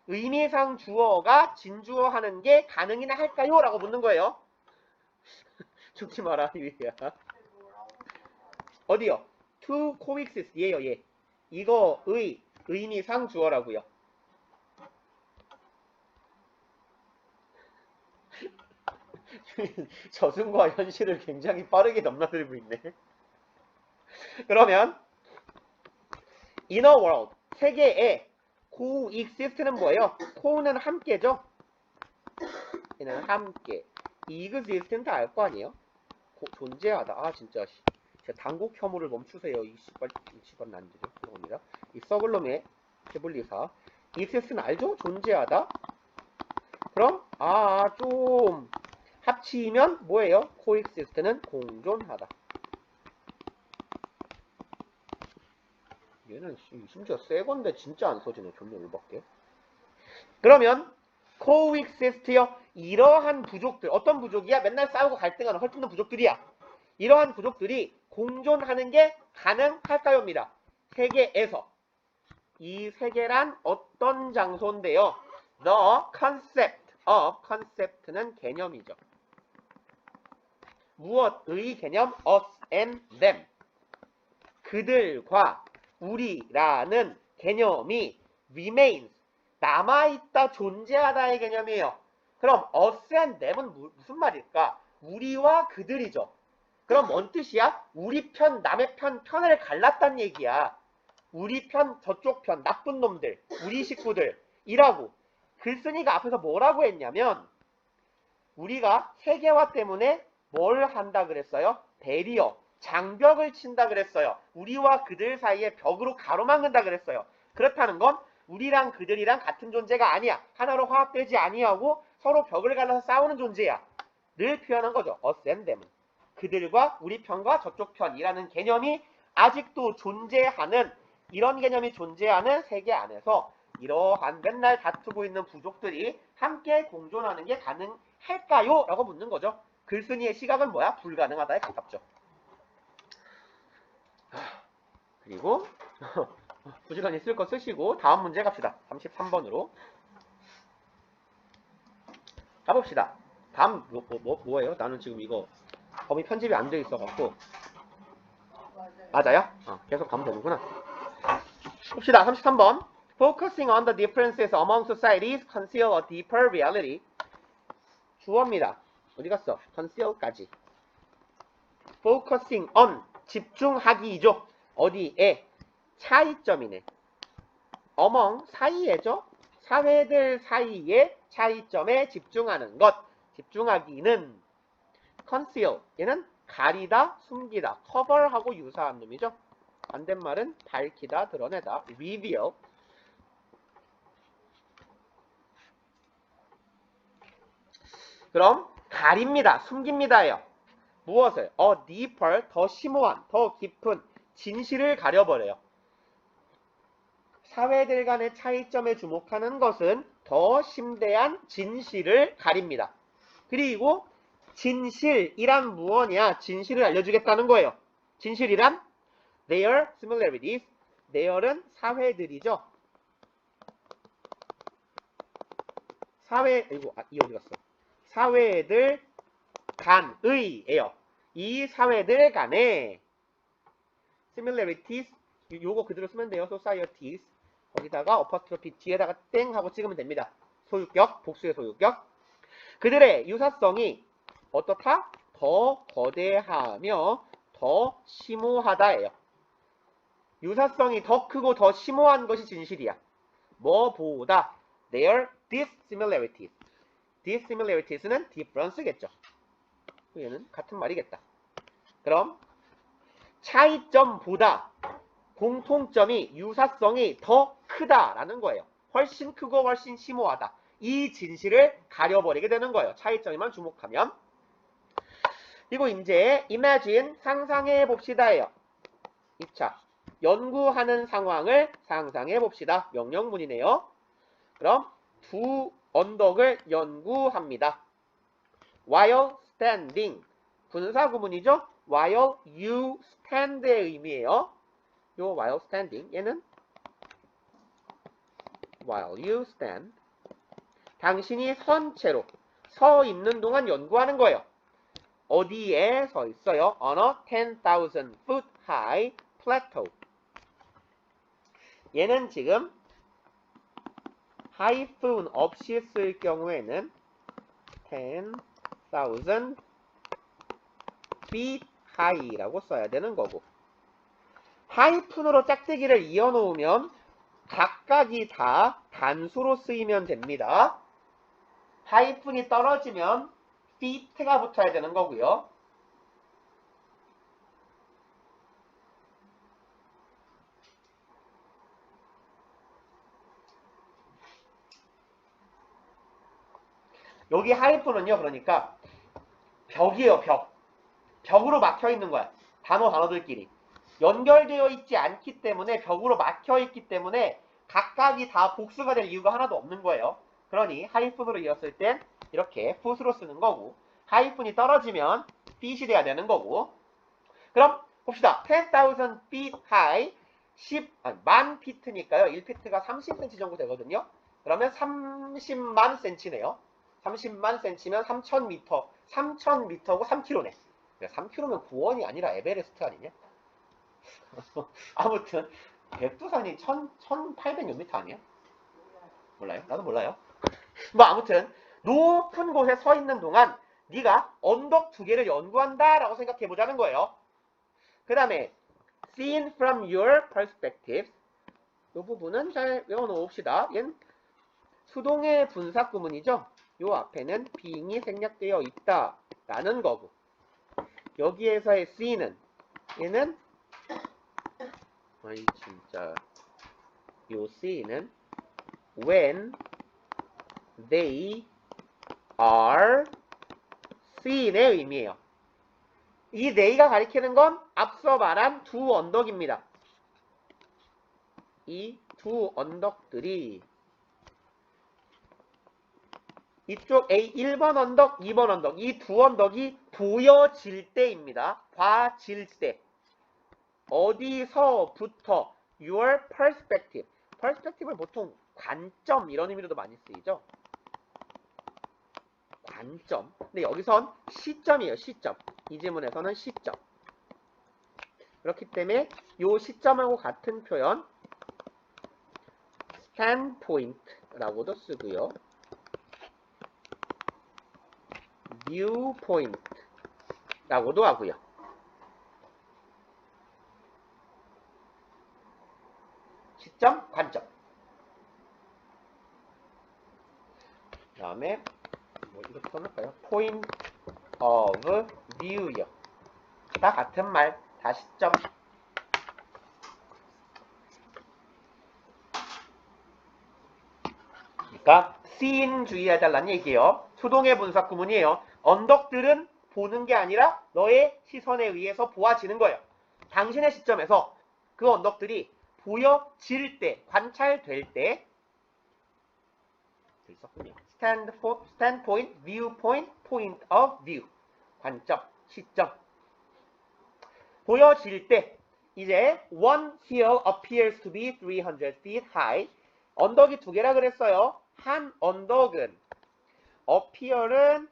의미상 주어가 진주어 하는 게 가능이나 할까요? 라고 묻는 거예요. 죽지 마라, 유희야. 어디요? to coexist 얘요, 얘. 이거 의미상 주어라고요. 저승과 현실을 굉장히 빠르게 넘나들고 있네. 그러면 inner world, 세계에 coexist는 뭐예요? co는 함께죠? 얘는 함께. exist는 다 알 거 아니에요? 존재하다. 아 진짜 진짜 당국 혐오를 멈추세요. 이 씨발 난들이. 죄송합니다. 이 썩을 놈의 해블리사. exist는 알죠? 존재하다. 그럼 좀 합치면 뭐예요? coexist는 공존하다. 얘는 심지어 새 건데 진짜 안 써지네. 존나 열받게. 그러면 coexist요. 이러한 부족들, 어떤 부족이야? 맨날 싸우고 갈등하는 헐뜯는 부족들이야. 이러한 부족들이 공존하는 게 가능할까요입니다. 세계에서. 이 세계란 어떤 장소인데요? The concept of concept는 개념이죠. 무엇의 개념? us and them. 그들과 우리라는 개념이 remains, 남아있다, 존재하다의 개념이에요. 그럼 us and them은 무슨 말일까? 우리와 그들이죠. 그럼 뭔 뜻이야? 우리 편, 남의 편, 편을 갈랐단 얘기야. 우리 편, 저쪽 편, 나쁜 놈들, 우리 식구들이라고. 글쓴이가 앞에서 뭐라고 했냐면 우리가 세계화 때문에 뭘 한다 그랬어요? 배리어, 장벽을 친다 그랬어요. 우리와 그들 사이에 벽으로 가로막는다 그랬어요. 그렇다는 건 우리랑 그들이랑 같은 존재가 아니야. 하나로 화합되지 아니하고 서로 벽을 갈라서 싸우는 존재야. 를 표현한 거죠. us and them은. 그들과 우리 편과 저쪽 편이라는 개념이 아직도 존재하는, 이런 개념이 존재하는 세계 안에서 이러한 맨날 다투고 있는 부족들이 함께 공존하는 게 가능할까요? 라고 묻는 거죠. 글쓴이의 시각은 뭐야? 불가능하다에 가깝죠. 그리고 부지런히 쓸 거 쓰시고 다음 문제 갑시다. 33번으로 가봅시다. 다음 뭐예요? 나는 지금 이거 범위 편집이 안 돼 있어갖고. 맞아요? 계속 가면 되는구나. 봅시다. 33번. Focusing on the differences among societies conceal a deeper reality. 주어입니다. 어디 갔어? conceal까지. Focusing on, 집중하기죠. 어디에? 차이점이네. among, 사이에죠. 사회들 사이의 차이점에 집중하는 것. 집중하기는 conceal, 얘는 가리다, 숨기다, cover하고 유사한 놈이죠. 반대말은 밝히다, 드러내다, reveal. 그럼 가립니다, 숨깁니다예요. 무엇을? deeper, 더 심오한, 더 깊은 진실을 가려버려요. 사회들 간의 차이점에 주목하는 것은 더 심대한 진실을 가립니다. 그리고 진실이란 무엇이냐? 진실을 알려주겠다는 거예요. 진실이란 their similarities. their은 사회들이죠. 이 어디 갔어? 사회들 간의예요. 이 사회들 간에 similarities, 요거 그대로 쓰면 돼요. societies. 거기다가 어퍼스트로피 뒤에다가 땡 하고 찍으면 됩니다. 소유격, 복수의 소유격. 그들의 유사성이 어떻다? 더 거대하며 더 심오하다예요. 유사성이 더 크고 더 심오한 것이 진실이야. 뭐보다? their dissimilarities. dissimilaries는 difference겠죠. 얘는 같은 말이겠다. 그럼 차이점보다 공통점이 유사성이 더 크다라는 거예요. 훨씬 크고 훨씬 심오하다. 이 진실을 가려버리게 되는 거예요. 차이점에만 주목하면. 그리고 이제 imagine, 상상해 봅시다예요. 2차. 연구하는 상황을 상상해 봅시다. 명령문이네요. 그럼 두 언덕을 연구합니다. while standing. 분사구문이죠. while you stand의 의미예요. 요 while standing, 얘는 while you stand. 당신이 선 채로 서 있는 동안 연구하는 거예요. 어디에 서 있어요? on a 10,000 foot high plateau. 얘는 지금 하이픈 없이 쓸 경우에는 10,000 feet high라고 써야 되는 거고, 하이픈으로 짝대기를 이어놓으면 각각이 다 단수로 쓰이면 됩니다. 하이픈이 떨어지면 feet가 붙어야 되는 거고요. 여기 하이픈은요, 그러니까 벽이에요, 벽. 벽으로 막혀 있는 거야. 단어들끼리. 연결되어 있지 않기 때문에, 벽으로 막혀 있기 때문에 각각이 다 복수가 될 이유가 하나도 없는 거예요. 그러니 하이픈으로 이었을 땐 이렇게 foot로 쓰는 거고, 하이픈이 떨어지면 feet이 돼야 되는 거고. 그럼 봅시다. 10,000 feet high, 10만 피트니까요. 1피트가 30cm 정도 되거든요. 그러면 30만 cm네요. 30만 cm면 3,000m. 3,000m고 3km네. 3km면 구원이 아니라 에베레스트 아니냐? 아무튼 백두산이 1,800몇 m 아니야? 몰라요? 나도 몰라요. 뭐 아무튼 높은 곳에 서 있는 동안 네가 언덕 두 개를 연구한다 라고 생각해 보자는 거예요. 그 다음에 seen from your perspective, 이 부분은 잘 외워놓읍시다. 얘는 수동의 분사구문이죠. 요 앞에는 being이 생략되어 있다 라는 거고, 여기에서의 see는, 얘는 아이 진짜 요 see는 when they are seen의 의미예요. 이 they가 가리키는 건 앞서 말한 두 언덕입니다. 이 두 언덕들이 이쪽 A 1번 언덕, 2번 언덕, 이 두 언덕이 보여질 때입니다. 봐질 때. 어디서부터? Your perspective. perspective는 보통 관점 이런 의미로도 많이 쓰이죠. 관점. 근데 여기선 시점이에요. 시점. 이 지문에서는 시점. 그렇기 때문에 이 시점하고 같은 표현 standpoint라고도 쓰고요. viewpoint라고도 하고요. 시점, 관점. 그 다음에 뭐 이렇게 써놓을까요? point of view요. 다 같은 말, 다 시점. 그러니까 seen 주의해달라는 얘기예요. 수동의 분사 구문이에요. 언덕들은 보는 게 아니라 너의 시선에 의해서 보아지는 거예요. 당신의 시점에서 그 언덕들이 보여질 때, 관찰될 때, 있었군요. standpoint, viewpoint, point of view. 관점, 시점. 보여질 때, 이제 one hill appears to be 300 feet high. 언덕이 두 개라 그랬어요. 한 언덕은 appear은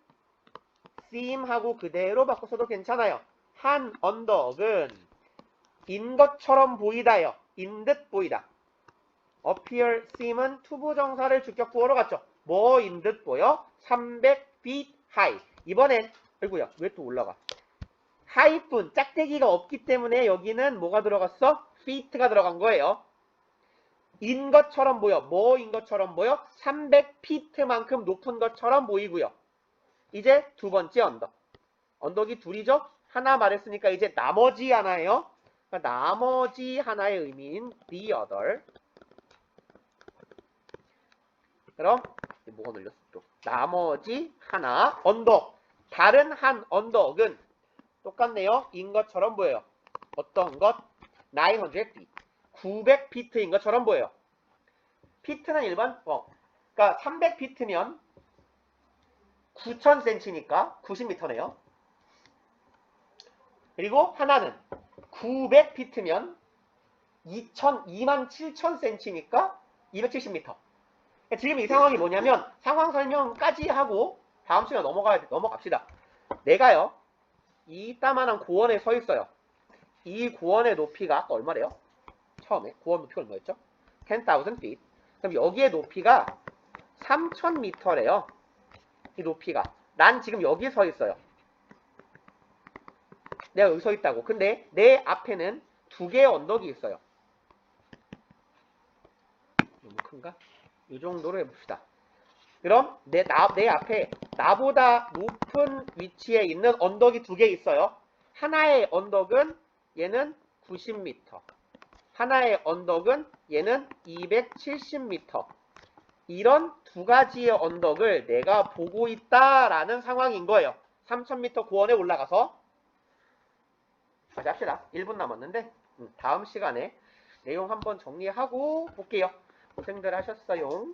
seem하고 그대로 바꿔서도 괜찮아요. 한 언덕은 인 것처럼 보이다요. 인 듯 보이다. appear, seem은 투부정사를 주격구어로 갔죠. 뭐인 듯 보여? 300 feet high. 이번엔 아이고야 왜 또 올라가? 하이뿐 짝대기가 없기 때문에 여기는 뭐가 들어갔어? feet가 들어간 거예요. 인 것처럼 보여. 뭐인 것처럼 보여? 300feet만큼 높은 것처럼 보이고요. 이제 두 번째 언덕. 언덕이 둘이죠? 하나 말했으니까 이제 나머지 하나예요. 그러니까 나머지 하나의 의미인 the other. 그럼 뭐가 늘렸어 또? 나머지 하나 언덕. 다른 한 언덕은 똑같네요. 인 것처럼 보여요. 어떤 것? 900 feet. 900feet인 것처럼 보여요. feet는 일반 그러니까 300feet면 9000cm니까 90m네요. 그리고 하나는 900feet면 27000cm니까 270m. 지금 이 상황이 뭐냐면 상황 설명까지 하고 다음 시간 넘어갑시다. 내가요 이 따만한 고원에 서 있어요. 이 고원의 높이가 아까 얼마래요? 처음에 고원 높이가 얼마였죠? 10,000 feet. 그럼 여기의 높이가 3000m래요. 이 높이가. 난 지금 여기 서 있어요. 내가 여기 서 있다고. 근데 내 앞에는 두 개의 언덕이 있어요. 너무 큰가? 이 정도로 해봅시다. 그럼 내 앞에 나보다 높은 위치에 있는 언덕이 두 개 있어요. 하나의 언덕은 얘는 90m. 하나의 언덕은 얘는 270m. 이런 두 가지의 언덕을 내가 보고 있다라는 상황인 거예요. 3000m 고원에 올라가서. 다시 합시다. 1분 남았는데 다음 시간에 내용 한번 정리하고 볼게요. 고생들 하셨어요.